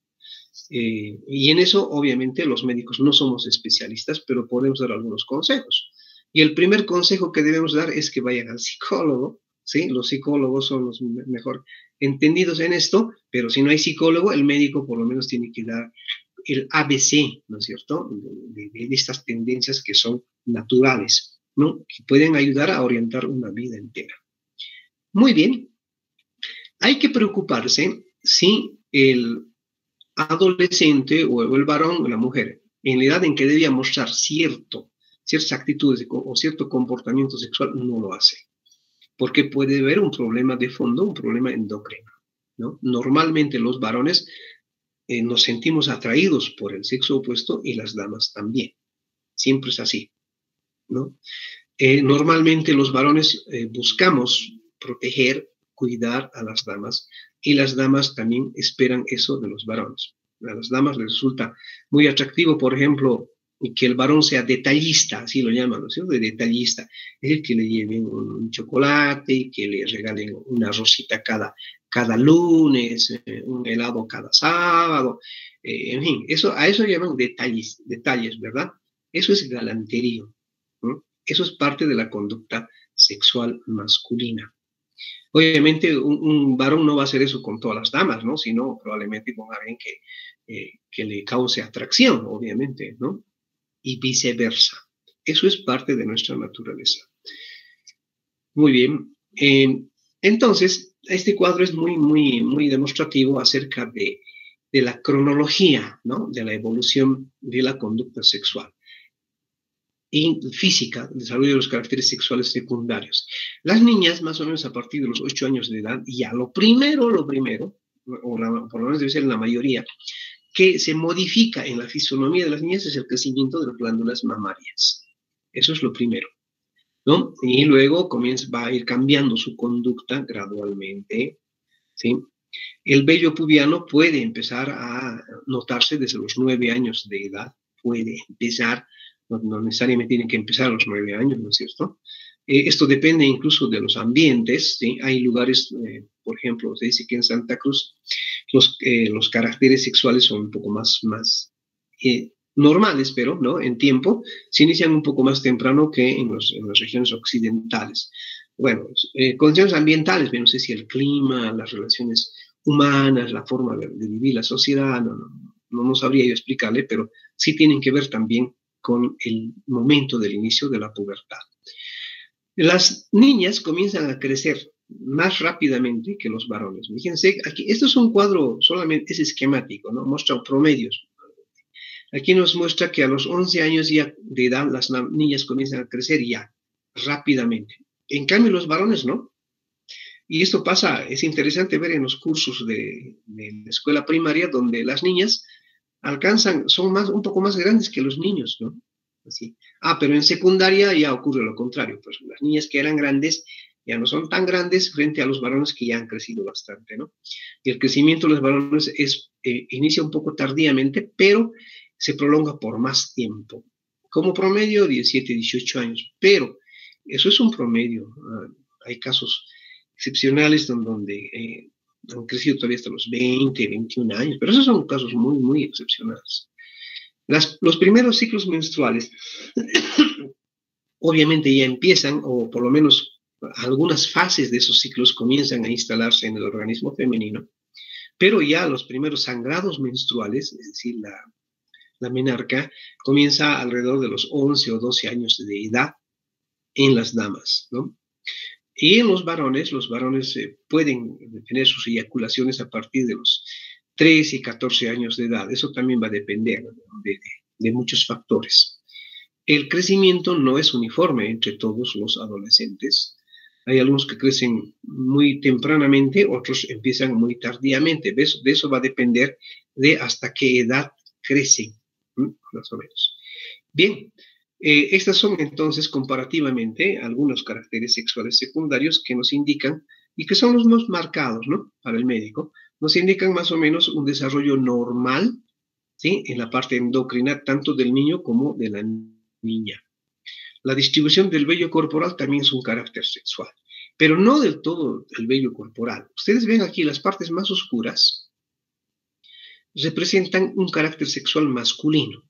Y en eso, obviamente, los médicos no somos especialistas, pero podemos dar algunos consejos. Y el primer consejo que debemos dar es que vayan al psicólogo, ¿sí? Los psicólogos son los mejor entendidos en esto, pero si no hay psicólogo, el médico por lo menos tiene que dar el ABC, ¿no es cierto? De estas tendencias que son naturales, ¿no? Que pueden ayudar a orientar una vida entera. Muy bien. Hay que preocuparse si el adolescente o el varón o la mujer, en la edad en que debía mostrar ciertas actitudes o cierto comportamiento sexual, no lo hace. Porque puede haber un problema de fondo, un problema endocrino, ¿no? Normalmente los varones nos sentimos atraídos por el sexo opuesto y las damas también. Siempre es así, ¿no? Normalmente los varones buscamos proteger, cuidar a las damas y las damas también esperan eso de los varones. A las damas les resulta muy atractivo, por ejemplo, que el varón sea detallista, así lo llaman, ¿no es cierto? De detallista, es decir, que le lleven un chocolate, que le regalen una rosita cada lunes, un helado cada sábado, en fin, a eso llaman detalles, ¿verdad? Eso es galanterío, ¿no? Eso es parte de la conducta sexual masculina. Obviamente un varón no va a hacer eso con todas las damas, ¿no? Sino probablemente con alguien que le cause atracción, obviamente, ¿no? Y viceversa. Eso es parte de nuestra naturaleza. Muy bien. Entonces, este cuadro es muy, muy, muy demostrativo acerca de la cronología, ¿no? De la evolución de la conducta sexual y física, el desarrollo de los caracteres sexuales secundarios. Las niñas, más o menos a partir de los 8 años de edad, ya lo primero, por lo menos debe ser la mayoría, que se modifica en la fisonomía de las niñas es el crecimiento de las glándulas mamarias. Eso es lo primero, ¿no? Y luego va a ir cambiando su conducta gradualmente, ¿sí? El vello pubiano puede empezar a notarse desde los 9 años de edad, puede empezar, no necesariamente tiene que empezar a los 9 años, ¿no es cierto? Esto depende incluso de los ambientes, ¿sí? Hay lugares, por ejemplo, se dice que en Santa Cruz los caracteres sexuales son un poco más normales, pero ¿no? En tiempo se inician un poco más temprano que en las regiones occidentales. Bueno, condiciones ambientales, no sé si el clima, las relaciones humanas, la forma de vivir la sociedad, no sabría yo explicarle, pero sí tienen que ver también con el momento del inicio de la pubertad. Las niñas comienzan a crecer más rápidamente que los varones. Fíjense, aquí, esto es un cuadro, solamente es esquemático, ¿no? Muestra promedios. Aquí nos muestra que a los 11 años ya de edad las niñas comienzan a crecer ya rápidamente. En cambio, los varones no. Y esto pasa, es interesante ver en los cursos de la escuela primaria donde las niñas son un poco más grandes que los niños, ¿no? Así. Pero en secundaria ya ocurre lo contrario, pues las niñas que eran grandes ya no son tan grandes frente a los varones que ya han crecido bastante, ¿no? Y el crecimiento de los varones inicia un poco tardíamente, pero se prolonga por más tiempo. Como promedio, 17, 18 años, pero eso es un promedio. Hay casos excepcionales donde han crecido todavía hasta los 20, 21 años, pero esos son casos muy, muy excepcionales. Los primeros ciclos menstruales obviamente ya empiezan, o por lo menos algunas fases de esos ciclos comienzan a instalarse en el organismo femenino, pero ya los primeros sangrados menstruales, es decir, la menarca, comienza alrededor de los 11 o 12 años de edad en las damas, ¿no? Y en los varones pueden tener sus eyaculaciones a partir de los 13 y 14 años de edad. Eso también va a depender de muchos factores. El crecimiento no es uniforme entre todos los adolescentes. Hay algunos que crecen muy tempranamente, otros empiezan muy tardíamente. De eso va a depender de hasta qué edad crecen, más o menos. Bien, estas son entonces comparativamente algunos caracteres sexuales secundarios que nos indican y que son los más marcados, ¿no? Para el médico, nos indican más o menos un desarrollo normal, ¿sí? En la parte endocrina, tanto del niño como de la niña. La distribución del vello corporal también es un carácter sexual, pero no del todo el vello corporal. Ustedes ven aquí las partes más oscuras representan un carácter sexual masculino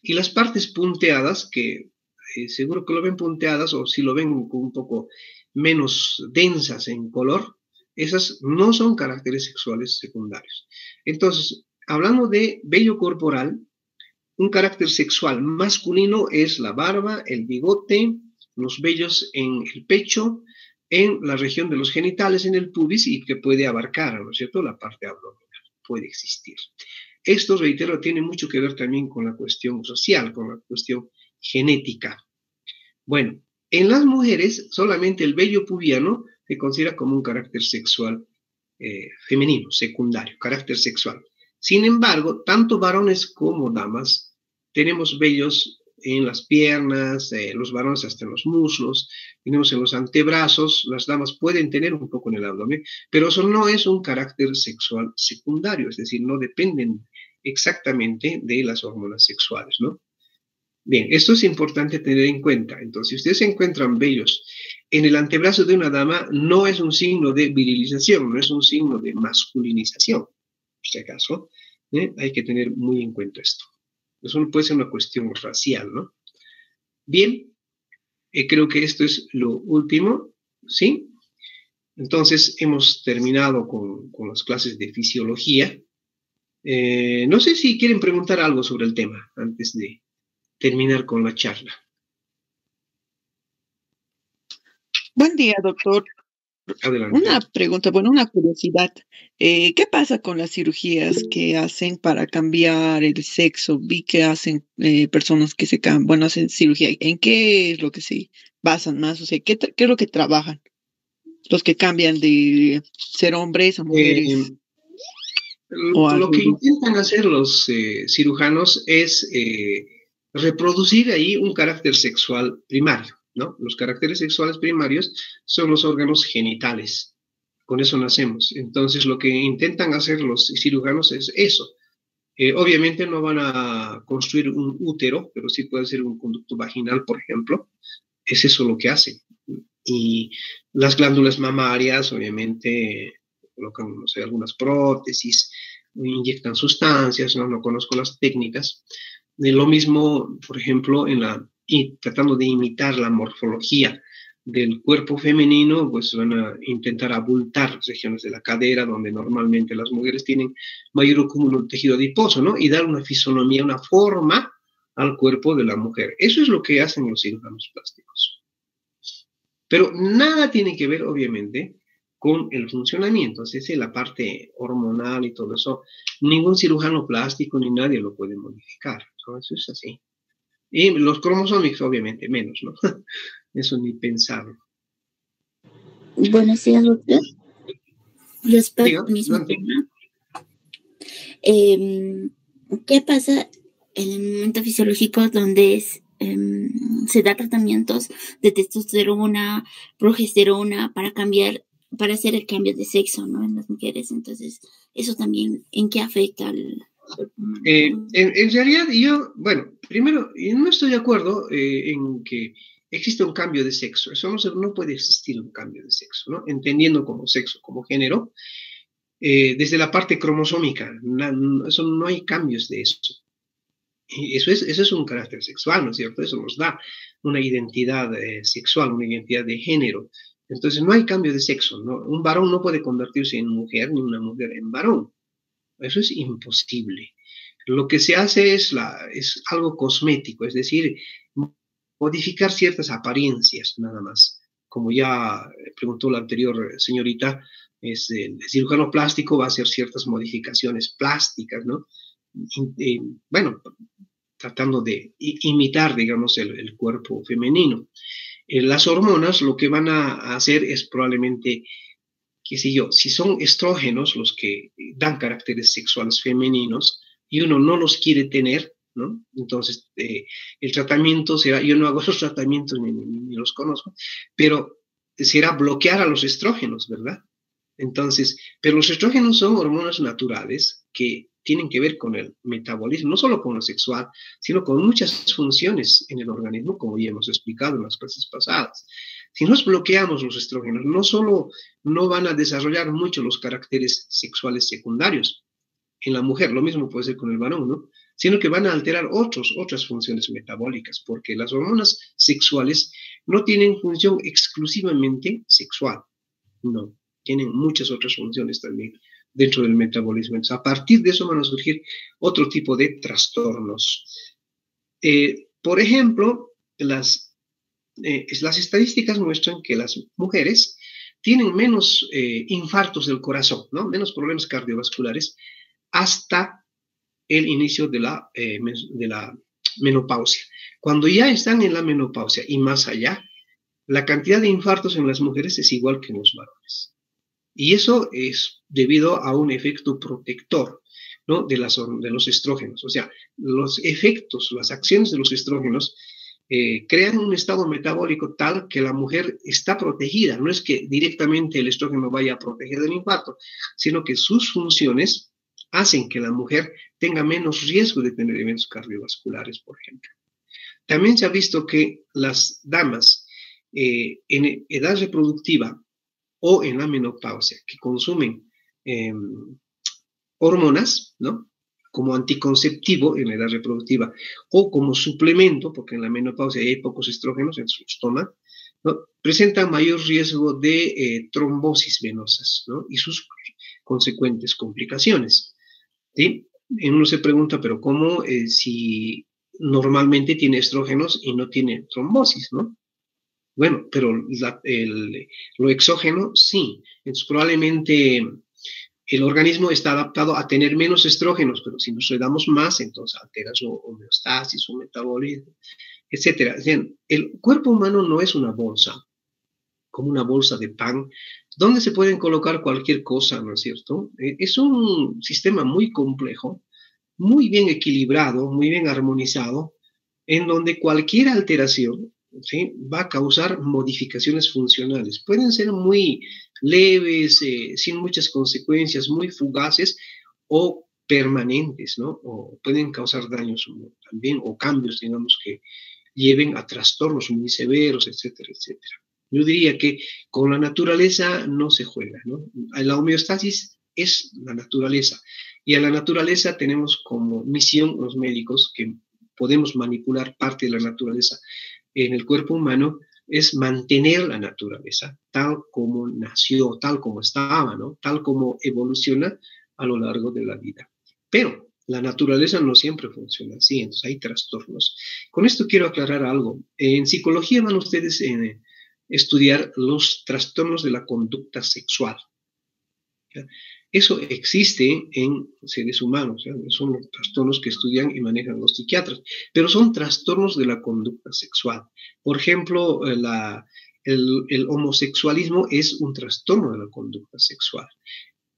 y las partes punteadas, que seguro que lo ven punteadas o si lo ven un poco menos densas en color, esas no son caracteres sexuales secundarios. Entonces, hablando de vello corporal, un carácter sexual masculino es la barba, el bigote, los vellos en el pecho, en la región de los genitales, en el pubis, y que puede abarcar, ¿no es cierto?, la parte abdominal. Puede existir. Esto, reitero, tiene mucho que ver también con la cuestión social, con la cuestión genética. Bueno, en las mujeres solamente el vello pubiano se considera como un carácter sexual femenino, secundario, carácter sexual. Sin embargo, tanto varones como damas tenemos vellos en las piernas, los varones hasta en los muslos, tenemos en los antebrazos, las damas pueden tener un poco en el abdomen, pero eso no es un carácter sexual secundario, es decir, no dependen exactamente de las hormonas sexuales, ¿no? Bien, esto es importante tener en cuenta. Entonces, si ustedes encuentran vellos en el antebrazo de una dama, no es un signo de virilización, no es un signo de masculinización, por si acaso, hay que tener muy en cuenta esto. Eso no puede ser una cuestión racial, ¿no? Bien, creo que esto es lo último, ¿sí? Entonces, hemos terminado con las clases de fisiología. No sé si quieren preguntar algo sobre el tema antes de terminar con la charla. Buen día, doctor. Adelante. Una pregunta, bueno, una curiosidad. ¿Qué pasa con las cirugías que hacen para cambiar el sexo? Vi que hacen personas que se cambian, bueno, hacen cirugía. ¿En qué es lo que se basan más? O sea, ¿qué es lo que trabajan? Los que cambian de ser hombres a mujeres. Lo que intentan hacer los cirujanos es reproducir ahí un carácter sexual primario, ¿no? Los caracteres sexuales primarios son los órganos genitales. Con eso nacemos. Entonces, lo que intentan hacer los cirujanos es eso. Obviamente no van a construir un útero, pero sí puede ser un conducto vaginal, por ejemplo. Es eso lo que hacen. Y las glándulas mamarias, obviamente, colocan, no sé, algunas prótesis, inyectan sustancias, no conozco las técnicas. De lo mismo, por ejemplo, tratando de imitar la morfología del cuerpo femenino, pues van a intentar abultar regiones de la cadera, donde normalmente las mujeres tienen mayor cúmulo de tejido adiposo, ¿no? Y dar una fisonomía, una forma al cuerpo de la mujer. Eso es lo que hacen los cirujanos plásticos. Pero nada tiene que ver, obviamente, con el funcionamiento, es decir, la parte hormonal y todo eso. Ningún cirujano plástico ni nadie lo puede modificar. ¿No? Eso es así. Y los cromosómicos, obviamente, menos, ¿no? Eso ni pensarlo. Buenos días, doctor. Respecto al mismo tema, ¿qué pasa en el momento fisiológico donde se da tratamientos de testosterona, progesterona para hacer el cambio de sexo, ¿no? En las mujeres? Entonces, eso también, ¿en qué afecta al en realidad, bueno, primero, no estoy de acuerdo en que existe un cambio de sexo. Eso no puede existir un cambio de sexo, ¿no? Entendiendo como sexo, como género, desde la parte cromosómica, eso no hay cambios de eso. Eso es un carácter sexual, ¿no es cierto? Eso nos da una identidad sexual, una identidad de género. Entonces, no hay cambio de sexo, ¿no? Un varón no puede convertirse en mujer, ni una mujer en varón. Eso es imposible. Lo que se hace es algo cosmético, es decir, modificar ciertas apariencias, nada más. Como ya preguntó la anterior señorita, el cirujano plástico va a hacer ciertas modificaciones plásticas, ¿no? Bueno, tratando de imitar, digamos, el cuerpo femenino. Las hormonas lo que van a hacer es probablemente, qué sé yo, si son estrógenos los que dan caracteres sexuales femeninos y uno no los quiere tener, ¿no? Entonces, el tratamiento será, yo no hago esos tratamientos ni los conozco, pero será bloquear a los estrógenos, ¿verdad? Entonces, pero los estrógenos son hormonas naturales que tienen que ver con el metabolismo, no solo con lo sexual, sino con muchas funciones en el organismo, como ya hemos explicado en las clases pasadas. Si nos bloqueamos los estrógenos, no solo no van a desarrollar mucho los caracteres sexuales secundarios en la mujer, lo mismo puede ser con el varón, ¿no? Sino que van a alterar otras funciones metabólicas, porque las hormonas sexuales no tienen función exclusivamente sexual, no, tienen muchas otras funciones también dentro del metabolismo. Entonces, a partir de eso van a surgir otro tipo de trastornos. Por ejemplo, las estadísticas muestran que las mujeres tienen menos infartos del corazón, ¿no? Menos problemas cardiovasculares hasta el inicio de la menopausia. Cuando ya están en la menopausia y más allá, la cantidad de infartos en las mujeres es igual que en los varones. Y eso es debido a un efecto protector, ¿no? de los estrógenos. O sea, los efectos, las acciones de los estrógenos crean un estado metabólico tal que la mujer está protegida. No es que directamente el estrógeno vaya a proteger del infarto, sino que sus funciones hacen que la mujer tenga menos riesgo de tener eventos cardiovasculares, por ejemplo. También se ha visto que las damas en edad reproductiva o en la menopausia que consumen hormonas, ¿no? Como anticonceptivo en la edad reproductiva o como suplemento, porque en la menopausia hay pocos estrógenos, entonces los toman, ¿no? Presentan mayor riesgo de trombosis venosas, ¿no? Y sus consecuentes complicaciones, ¿sí? Uno se pregunta, pero ¿cómo si normalmente tiene estrógenos y no tiene trombosis, ¿no? Bueno, pero lo exógeno sí. Entonces, probablemente el organismo está adaptado a tener menos estrógenos, pero si nos le damos más, entonces altera su homeostasis, su metabolismo, etc. Es decir, el cuerpo humano no es una bolsa, como una bolsa de pan, donde se pueden colocar cualquier cosa, ¿no es cierto? Es un sistema muy complejo, muy bien equilibrado, muy bien armonizado, en donde cualquier alteración, ¿sí? Va a causar modificaciones funcionales. Pueden ser muy leves, sin muchas consecuencias, muy fugaces o permanentes, ¿no? O pueden causar daños también o cambios, digamos, que lleven a trastornos muy severos, etcétera, etcétera. Yo diría que con la naturaleza no se juega, ¿no? La homeostasis es la naturaleza y a la naturaleza tenemos como misión los médicos que podemos manipular parte de la naturaleza en el cuerpo humano, es mantener la naturaleza tal como nació, tal como estaba, ¿no? Tal como evoluciona a lo largo de la vida. Pero la naturaleza no siempre funciona así, entonces hay trastornos. Con esto quiero aclarar algo. En psicología van ustedes a estudiar los trastornos de la conducta sexual. ¿Ya? Eso existe en seres humanos, ¿ya? Son los trastornos que estudian y manejan los psiquiatras, pero son trastornos de la conducta sexual. Por ejemplo, el homosexualismo es un trastorno de la conducta sexual.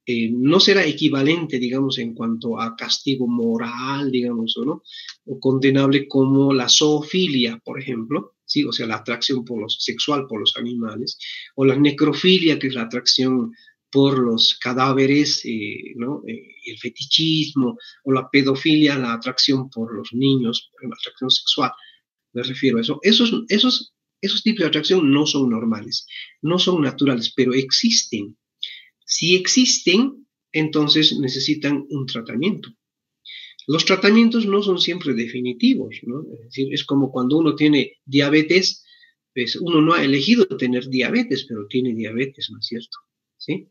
No será equivalente, digamos, en cuanto a castigo moral, digamos, ¿o no? O condenable como la zoofilia, por ejemplo, ¿sí? O sea, la atracción sexual por los animales, o la necrofilia, que es la atracción por los cadáveres, ¿no? El fetichismo, o la pedofilia, la atracción por los niños, la atracción sexual, me refiero a eso. Esos tipos de atracción no son normales, no son naturales, pero existen. Si existen, entonces necesitan un tratamiento. Los tratamientos no son siempre definitivos, ¿no? Es decir, es como cuando uno tiene diabetes, pues uno no ha elegido tener diabetes, pero tiene diabetes, ¿no es cierto? ¿Sí?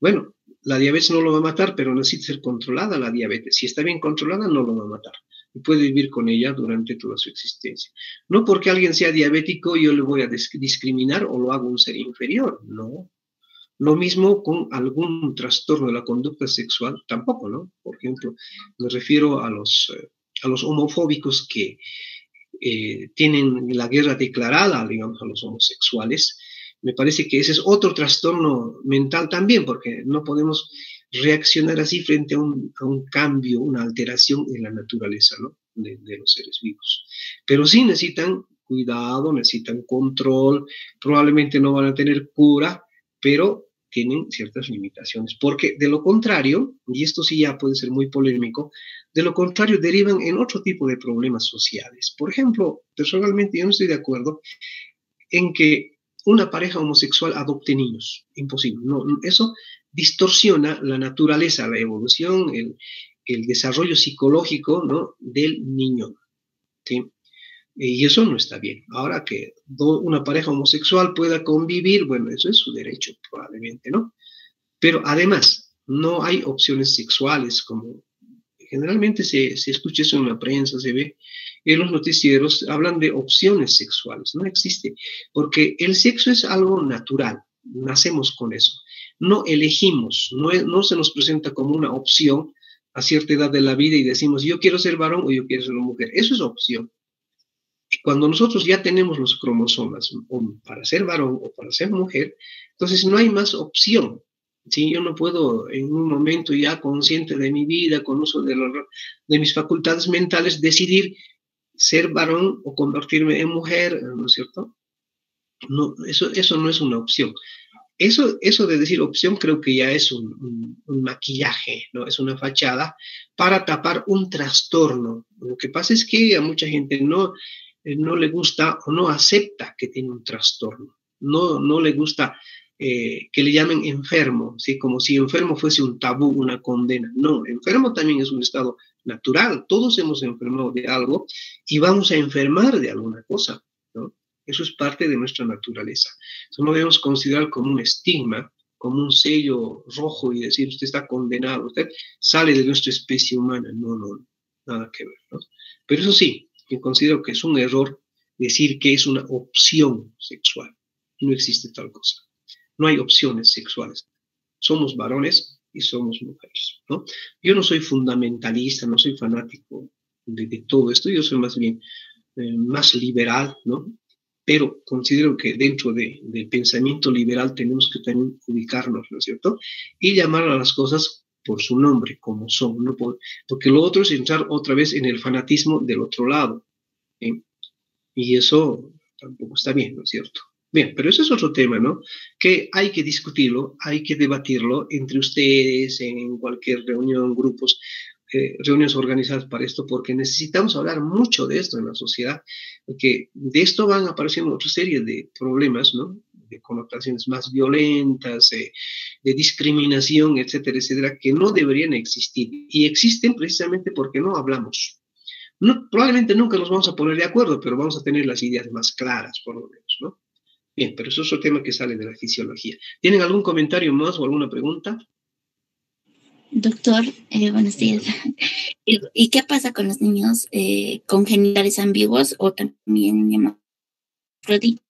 Bueno, la diabetes no lo va a matar, pero necesita ser controlada la diabetes. Si está bien controlada, no lo va a matar. Y puede vivir con ella durante toda su existencia. No porque alguien sea diabético yo le voy a discriminar o lo hago un ser inferior, no. Lo mismo con algún trastorno de la conducta sexual, tampoco, ¿no? Por ejemplo, me refiero a los homofóbicos que tienen la guerra declarada, digamos, a los homosexuales. Me parece que ese es otro trastorno mental también, porque no podemos reaccionar así frente a un cambio, una alteración en la naturaleza, ¿no? de los seres vivos. Pero sí necesitan cuidado, necesitan control, probablemente no van a tener cura, pero tienen ciertas limitaciones, porque de lo contrario, y esto sí ya puede ser muy polémico, de lo contrario derivan en otro tipo de problemas sociales. Por ejemplo, personalmente yo no estoy de acuerdo en que una pareja homosexual adopte niños. Imposible. No, eso distorsiona la naturaleza, la evolución, el desarrollo psicológico, ¿no?, del niño. ¿Sí? Y eso no está bien. Ahora que una pareja homosexual pueda convivir, bueno, eso es su derecho, probablemente, ¿no? Pero además, no hay opciones sexuales, como generalmente se escucha eso en la prensa, se ve en los noticieros, hablan de opciones sexuales. No existe, porque el sexo es algo natural, nacemos con eso. No elegimos, no se nos presenta como una opción a cierta edad de la vida y decimos, yo quiero ser varón o yo quiero ser mujer. Eso es opción. Cuando nosotros ya tenemos los cromosomas para ser varón o para ser mujer, entonces no hay más opción. ¿Sí? Yo no puedo en un momento ya consciente de mi vida, con uso de mis facultades mentales, decidir ser varón o convertirme en mujer, ¿no es cierto? No, eso no es una opción. Eso de decir opción creo que ya es un maquillaje, ¿no? Es una fachada para tapar un trastorno. Lo que pasa es que a mucha gente no le gusta o no acepta que tiene un trastorno. No le gusta que le llamen enfermo, ¿sí? Como si enfermo fuese un tabú, una condena. No, enfermo también es un estado natural. Todos hemos enfermado de algo y vamos a enfermar de alguna cosa, ¿no? Eso es parte de nuestra naturaleza. Eso no debemos considerar como un estigma, como un sello rojo y decir, usted está condenado, usted sale de nuestra especie humana. No, nada que ver, ¿no? Pero eso sí, yo considero que es un error decir que es una opción sexual. No existe tal cosa. No hay opciones sexuales. Somos varones y somos mujeres, ¿no? Yo no soy fundamentalista, no soy fanático de todo esto, yo soy más bien más liberal, ¿no? Pero considero que dentro del pensamiento liberal tenemos que también ubicarnos, ¿no es cierto? Y llamar a las cosas por su nombre, como son, ¿no? Porque lo otro es entrar otra vez en el fanatismo del otro lado, ¿sí? Y eso tampoco está bien, ¿no es cierto? Bien, pero eso es otro tema, ¿no? Que hay que discutirlo, hay que debatirlo entre ustedes, en cualquier reunión, grupos, reuniones organizadas para esto, porque necesitamos hablar mucho de esto en la sociedad, porque de esto van apareciendo otra serie de problemas, ¿no? De connotaciones más violentas, de discriminación, etcétera, etcétera, que no deberían existir. Y existen precisamente porque no hablamos. No, probablemente nunca nos vamos a poner de acuerdo, pero vamos a tener las ideas más claras, por lo menos, ¿no? Bien, pero eso es otro tema que sale de la fisiología. ¿Tienen algún comentario más o alguna pregunta? Doctor, buenos días. ¿Y qué pasa con los niños con genitales ambiguos o también hermafroditas?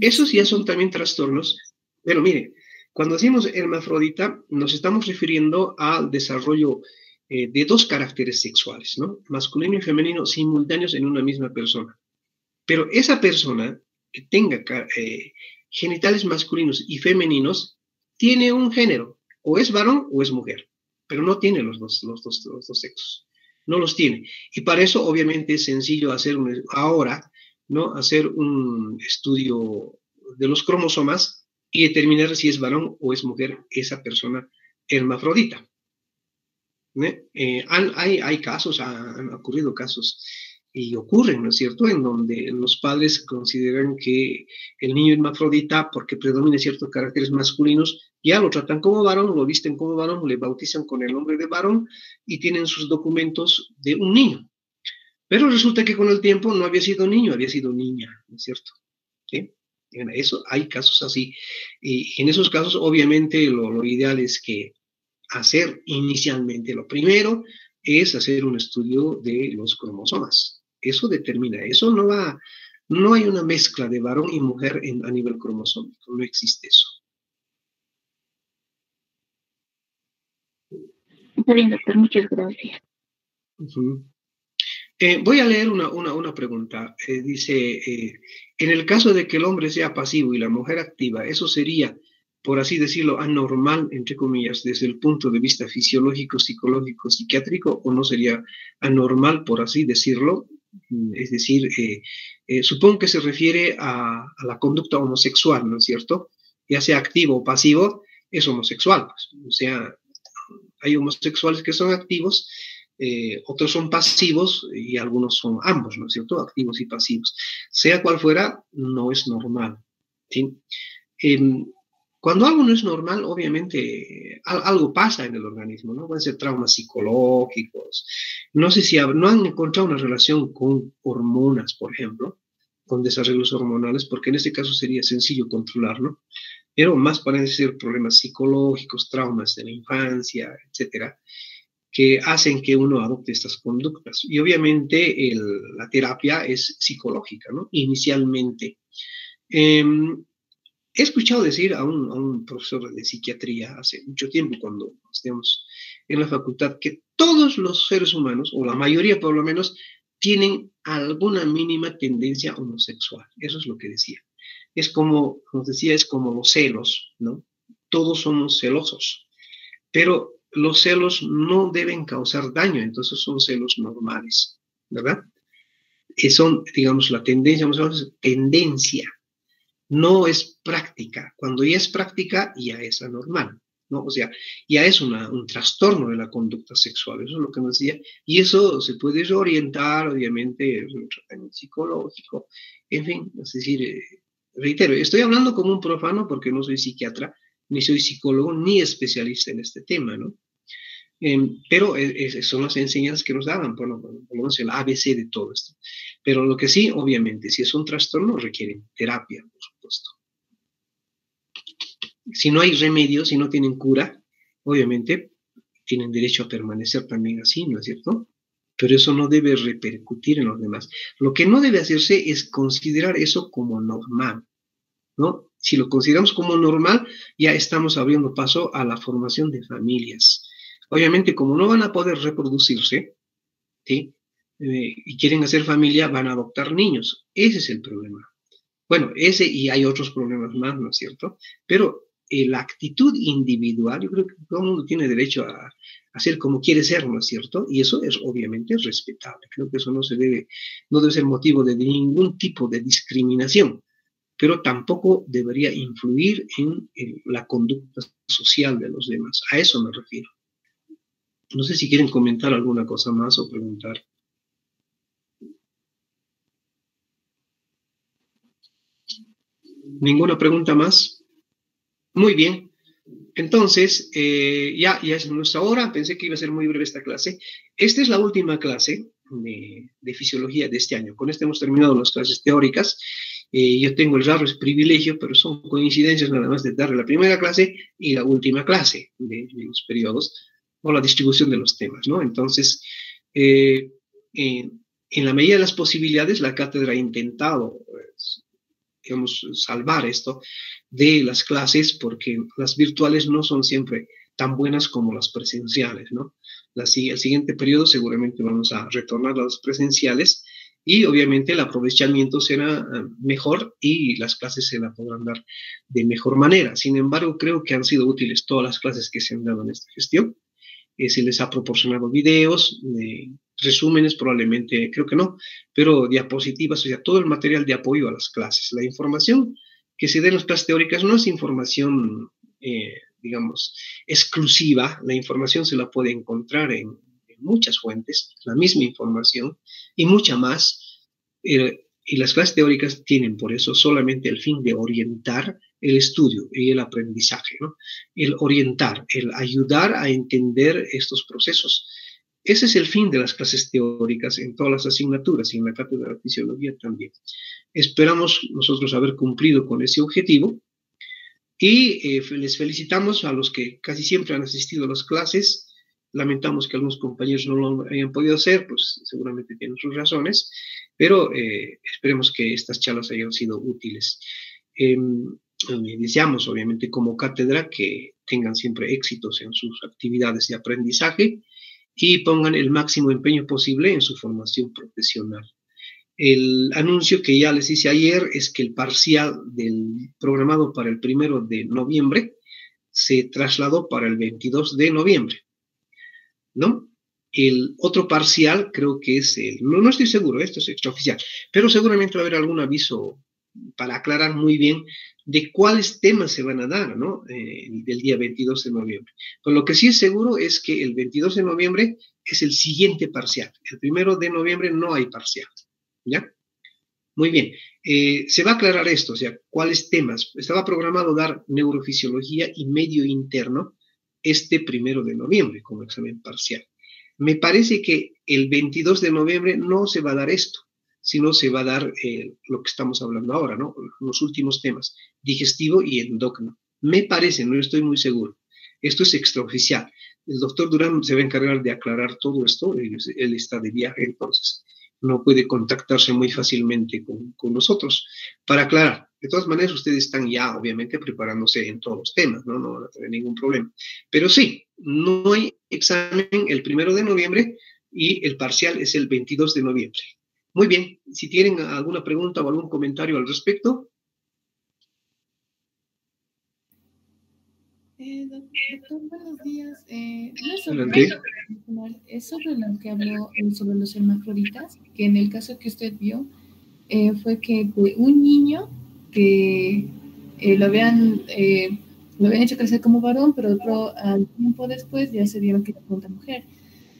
Esos ya son también trastornos, pero mire, cuando decimos hermafrodita, nos estamos refiriendo al desarrollo de dos caracteres sexuales, ¿no? Masculino y femenino simultáneos en una misma persona. Pero esa persona que tenga genitales masculinos y femeninos tiene un género, o es varón o es mujer, pero no tiene los dos sexos, no los tiene. Y para eso obviamente es sencillo ahora, ¿no? Hacer un estudio de los cromosomas y determinar si es varón o es mujer esa persona hermafrodita. Hay casos, han ocurrido casos y ocurren, ¿no es cierto?, en donde los padres consideran que el niño hermafrodita, porque predomina ciertos caracteres masculinos, ya lo tratan como varón, lo visten como varón, le bautizan con el nombre de varón y tienen sus documentos de un niño. Pero resulta que con el tiempo no había sido niño, había sido niña, ¿no es cierto? ¿Sí? En eso hay casos así. Y en esos casos, obviamente, lo ideal es que hacer inicialmente, lo primero es hacer un estudio de los cromosomas. Eso determina, eso no hay una mezcla de varón y mujer a nivel cromosómico, no existe eso. Está bien, doctor, muchas gracias. Voy a leer una pregunta. Dice, en el caso de que el hombre sea pasivo y la mujer activa, ¿eso sería, por así decirlo, anormal, entre comillas, desde el punto de vista fisiológico, psicológico, psiquiátrico, o no sería anormal, por así decirlo? Es decir, supongo que se refiere a la conducta homosexual, ¿no es cierto? Ya sea activo o pasivo, es homosexual. Pues. O sea, hay homosexuales que son activos, otros son pasivos y algunos son ambos, ¿no es cierto? Activos y pasivos. Sea cual fuera, no es normal. ¿Sí? Cuando algo no es normal, obviamente algo pasa en el organismo, ¿no? Pueden ser traumas psicológicos. No sé si no han encontrado una relación con hormonas, por ejemplo, con desarrollos hormonales, porque en este caso sería sencillo controlarlo, pero más parecen ser problemas psicológicos, traumas de la infancia, etcétera, que hacen que uno adopte estas conductas. Y obviamente la terapia es psicológica, ¿no? Inicialmente. He escuchado decir a un profesor de psiquiatría hace mucho tiempo, cuando estábamos en la facultad, que todos los seres humanos, o la mayoría por lo menos, tienen alguna mínima tendencia homosexual. Eso es lo que decía. Es como, nos decía, es como los celos, ¿no? Todos somos celosos, pero los celos no deben causar daño, entonces son celos normales, ¿verdad? Que son, digamos, la tendencia homosexual es tendencia, no es práctica. Cuando ya es práctica, ya es anormal, ¿no? O sea, ya es un trastorno de la conducta sexual, eso es lo que nos decía, y eso se puede reorientar, obviamente, es un tratamiento psicológico, en fin, es decir, reitero, estoy hablando como un profano porque no soy psiquiatra, ni soy psicólogo, ni especialista en este tema, ¿no? Pero son las enseñanzas que nos daban, bueno, por lo menos el ABC de todo esto. Pero lo que sí, obviamente, si es un trastorno, requiere terapia, por supuesto. Si no hay remedio, si no tienen cura, obviamente tienen derecho a permanecer también así, ¿no es cierto? Pero eso no debe repercutir en los demás. Lo que no debe hacerse es considerar eso como normal, ¿no? Si lo consideramos como normal, ya estamos abriendo paso a la formación de familias. Obviamente, como no van a poder reproducirse, ¿sí? Y quieren hacer familia, van a adoptar niños. Ese es el problema. Bueno, ese y hay otros problemas más, ¿no es cierto? Pero la actitud individual, yo creo que todo el mundo tiene derecho a hacer como quiere ser, ¿no es cierto? Y eso es obviamente respetable. Creo que eso no debe ser motivo de ningún tipo de discriminación, pero tampoco debería influir en la conducta social de los demás. A eso me refiero. No sé si quieren comentar alguna cosa más o preguntar. ¿Ninguna pregunta más? Muy bien. Entonces, ya es nuestra hora. Pensé que iba a ser muy breve esta clase. Esta es la última clase de fisiología de este año. Con esto hemos terminado las clases teóricas. Yo tengo el raro privilegio, pero son coincidencias nada más de dar la primera clase y la última clase de los periodos, o la distribución de los temas, ¿no? Entonces, en la medida de las posibilidades, la cátedra ha intentado, digamos, salvar esto de las clases, porque las virtuales no son siempre tan buenas como las presenciales, ¿no? El siguiente periodo seguramente vamos a retornar a las presenciales y obviamente el aprovechamiento será mejor y las clases se la podrán dar de mejor manera. Sin embargo, creo que han sido útiles todas las clases que se han dado en esta gestión. Se les ha proporcionado videos, resúmenes probablemente, creo que no, pero diapositivas, o sea, todo el material de apoyo a las clases. La información que se da en las clases teóricas no es información, digamos, exclusiva. La información se la puede encontrar en muchas fuentes, la misma información y mucha más. Y las clases teóricas tienen por eso solamente el fin de orientar el estudio y el aprendizaje, ¿no? El orientar, el ayudar a entender estos procesos. Ese es el fin de las clases teóricas en todas las asignaturas y en la cátedra de fisiología también. Esperamos nosotros haber cumplido con ese objetivo y les felicitamos a los que casi siempre han asistido a las clases. Lamentamos que algunos compañeros no lo hayan podido hacer, pues seguramente tienen sus razones, pero esperemos que estas charlas hayan sido útiles. Deseamos, obviamente, como cátedra que tengan siempre éxitos en sus actividades de aprendizaje y pongan el máximo empeño posible en su formación profesional. El anuncio que ya les hice ayer es que el parcial programado para el 1 de noviembre se trasladó para el 22 de noviembre, ¿no? El otro parcial creo que es no estoy seguro, esto es extraoficial, pero seguramente va a haber algún aviso para aclarar muy bien de cuáles temas se van a dar, ¿no? Del día 22 de noviembre. Pero lo que sí es seguro es que el 22 de noviembre es el siguiente parcial. El 1 de noviembre no hay parcial, ¿ya? Muy bien. Se va a aclarar esto, o sea, cuáles temas. Estaba programado dar neurofisiología y medio interno este 1 de noviembre como examen parcial. Me parece que el 22 de noviembre no se va a dar esto, sino se va a dar lo que estamos hablando ahora, ¿no? Los últimos temas, digestivo y endocrino. Me parece, no estoy muy seguro. Esto es extraoficial. El doctor Durán se va a encargar de aclarar todo esto. Él está de viaje, entonces no puede contactarse muy fácilmente con nosotros para aclarar. De todas maneras, ustedes están ya, obviamente, preparándose en todos los temas, ¿no? No van a tener ningún problema. Pero sí, no hay examen el 1 de noviembre y el parcial es el 22 de noviembre. Muy bien, si tienen alguna pregunta o algún comentario al respecto. Doctor, buenos días. Es sobre lo que habló sobre los hermafroditas, que en el caso que usted vio fue que un niño que lo habían hecho crecer como varón, pero otro al tiempo después ya se dieron que era una mujer.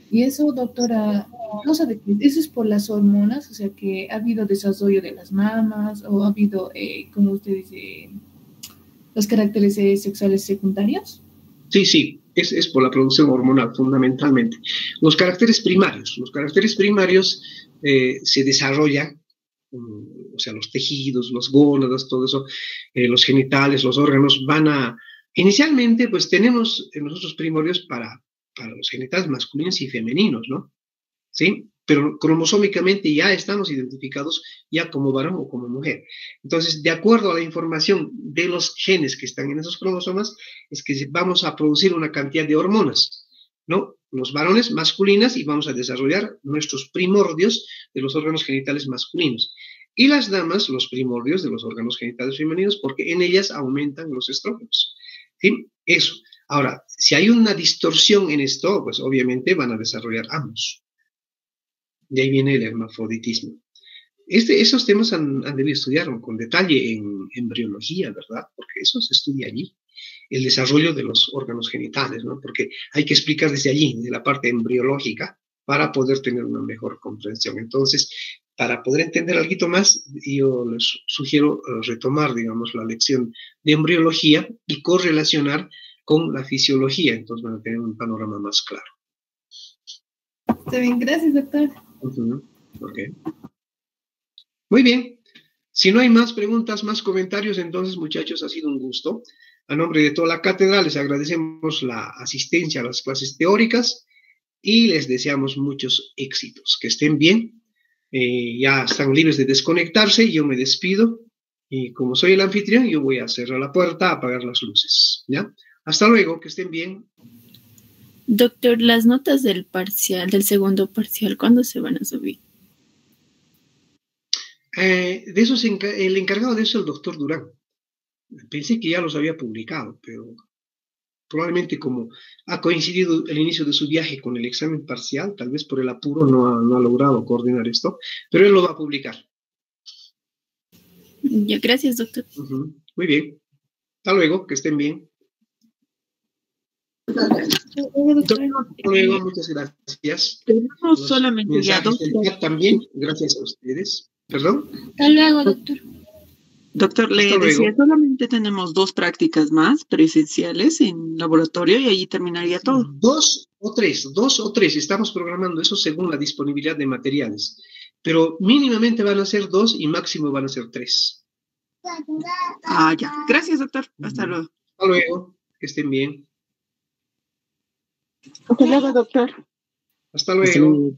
Y eso, doctora, no sabe qué, eso es por las hormonas, o sea que ha habido desarrollo de las mamas o ha habido, como usted dice, los caracteres sexuales secundarios. Sí, es por la producción hormonal fundamentalmente. Los caracteres primarios se desarrollan, o sea, los tejidos, los gónadas, todo eso, los genitales, los órganos inicialmente pues tenemos nosotros primorios para los genitales masculinos y femeninos, ¿no? ¿Sí? Pero cromosómicamente ya estamos identificados ya como varón o como mujer. Entonces, de acuerdo a la información de los genes que están en esos cromosomas, es que vamos a producir una cantidad de hormonas, ¿no? Los varones masculinas y vamos a desarrollar nuestros primordios de los órganos genitales masculinos. Y las damas, los primordios de los órganos genitales femeninos, porque en ellas aumentan los estrógenos. ¿Sí? Eso. Ahora, si hay una distorsión en esto, pues obviamente van a desarrollar ambos. De ahí viene el hermafroditismo. Esos temas han debido estudiar con detalle en embriología, ¿verdad? Porque eso se estudia allí, el desarrollo de los órganos genitales, ¿no? Porque hay que explicar desde allí, de la parte embriológica, para poder tener una mejor comprensión. Entonces, para poder entender algo más, yo les sugiero retomar, digamos, la lección de embriología y correlacionar con la fisiología. Entonces van a tener un panorama más claro. Está bien, gracias, doctor. Okay. Muy bien. Si no hay más preguntas, más comentarios, entonces, muchachos, ha sido un gusto. A nombre de toda la cátedra, les agradecemos la asistencia a las clases teóricas y les deseamos muchos éxitos. Que estén bien. Ya están libres de desconectarse. Yo me despido. Y como soy el anfitrión, yo voy a cerrar la puerta, apagar las luces. ¿Ya? Hasta luego. Que estén bien. Doctor, las notas del parcial, del segundo parcial, ¿cuándo se van a subir? De eso el encargado de eso es el doctor Durán. Pensé que ya los había publicado, pero probablemente como ha coincidido el inicio de su viaje con el examen parcial, tal vez por el apuro no ha logrado coordinar esto, pero él lo va a publicar. Ya, gracias, doctor. Muy bien. Hasta luego, que estén bien. Luego, muchas gracias. Tenemos solamente ya dos. También, gracias a ustedes. ¿Perdón? Hasta luego, doctor. Doctor, le decía, solamente tenemos 2 prácticas más presenciales en laboratorio y allí terminaría todo. 2 o 3. Estamos programando eso según la disponibilidad de materiales. Pero mínimamente van a ser 2 y máximo van a ser 3. Ya. Gracias, doctor. Hasta luego. Hasta luego. Que estén bien. Hasta luego, doctor. Hasta luego.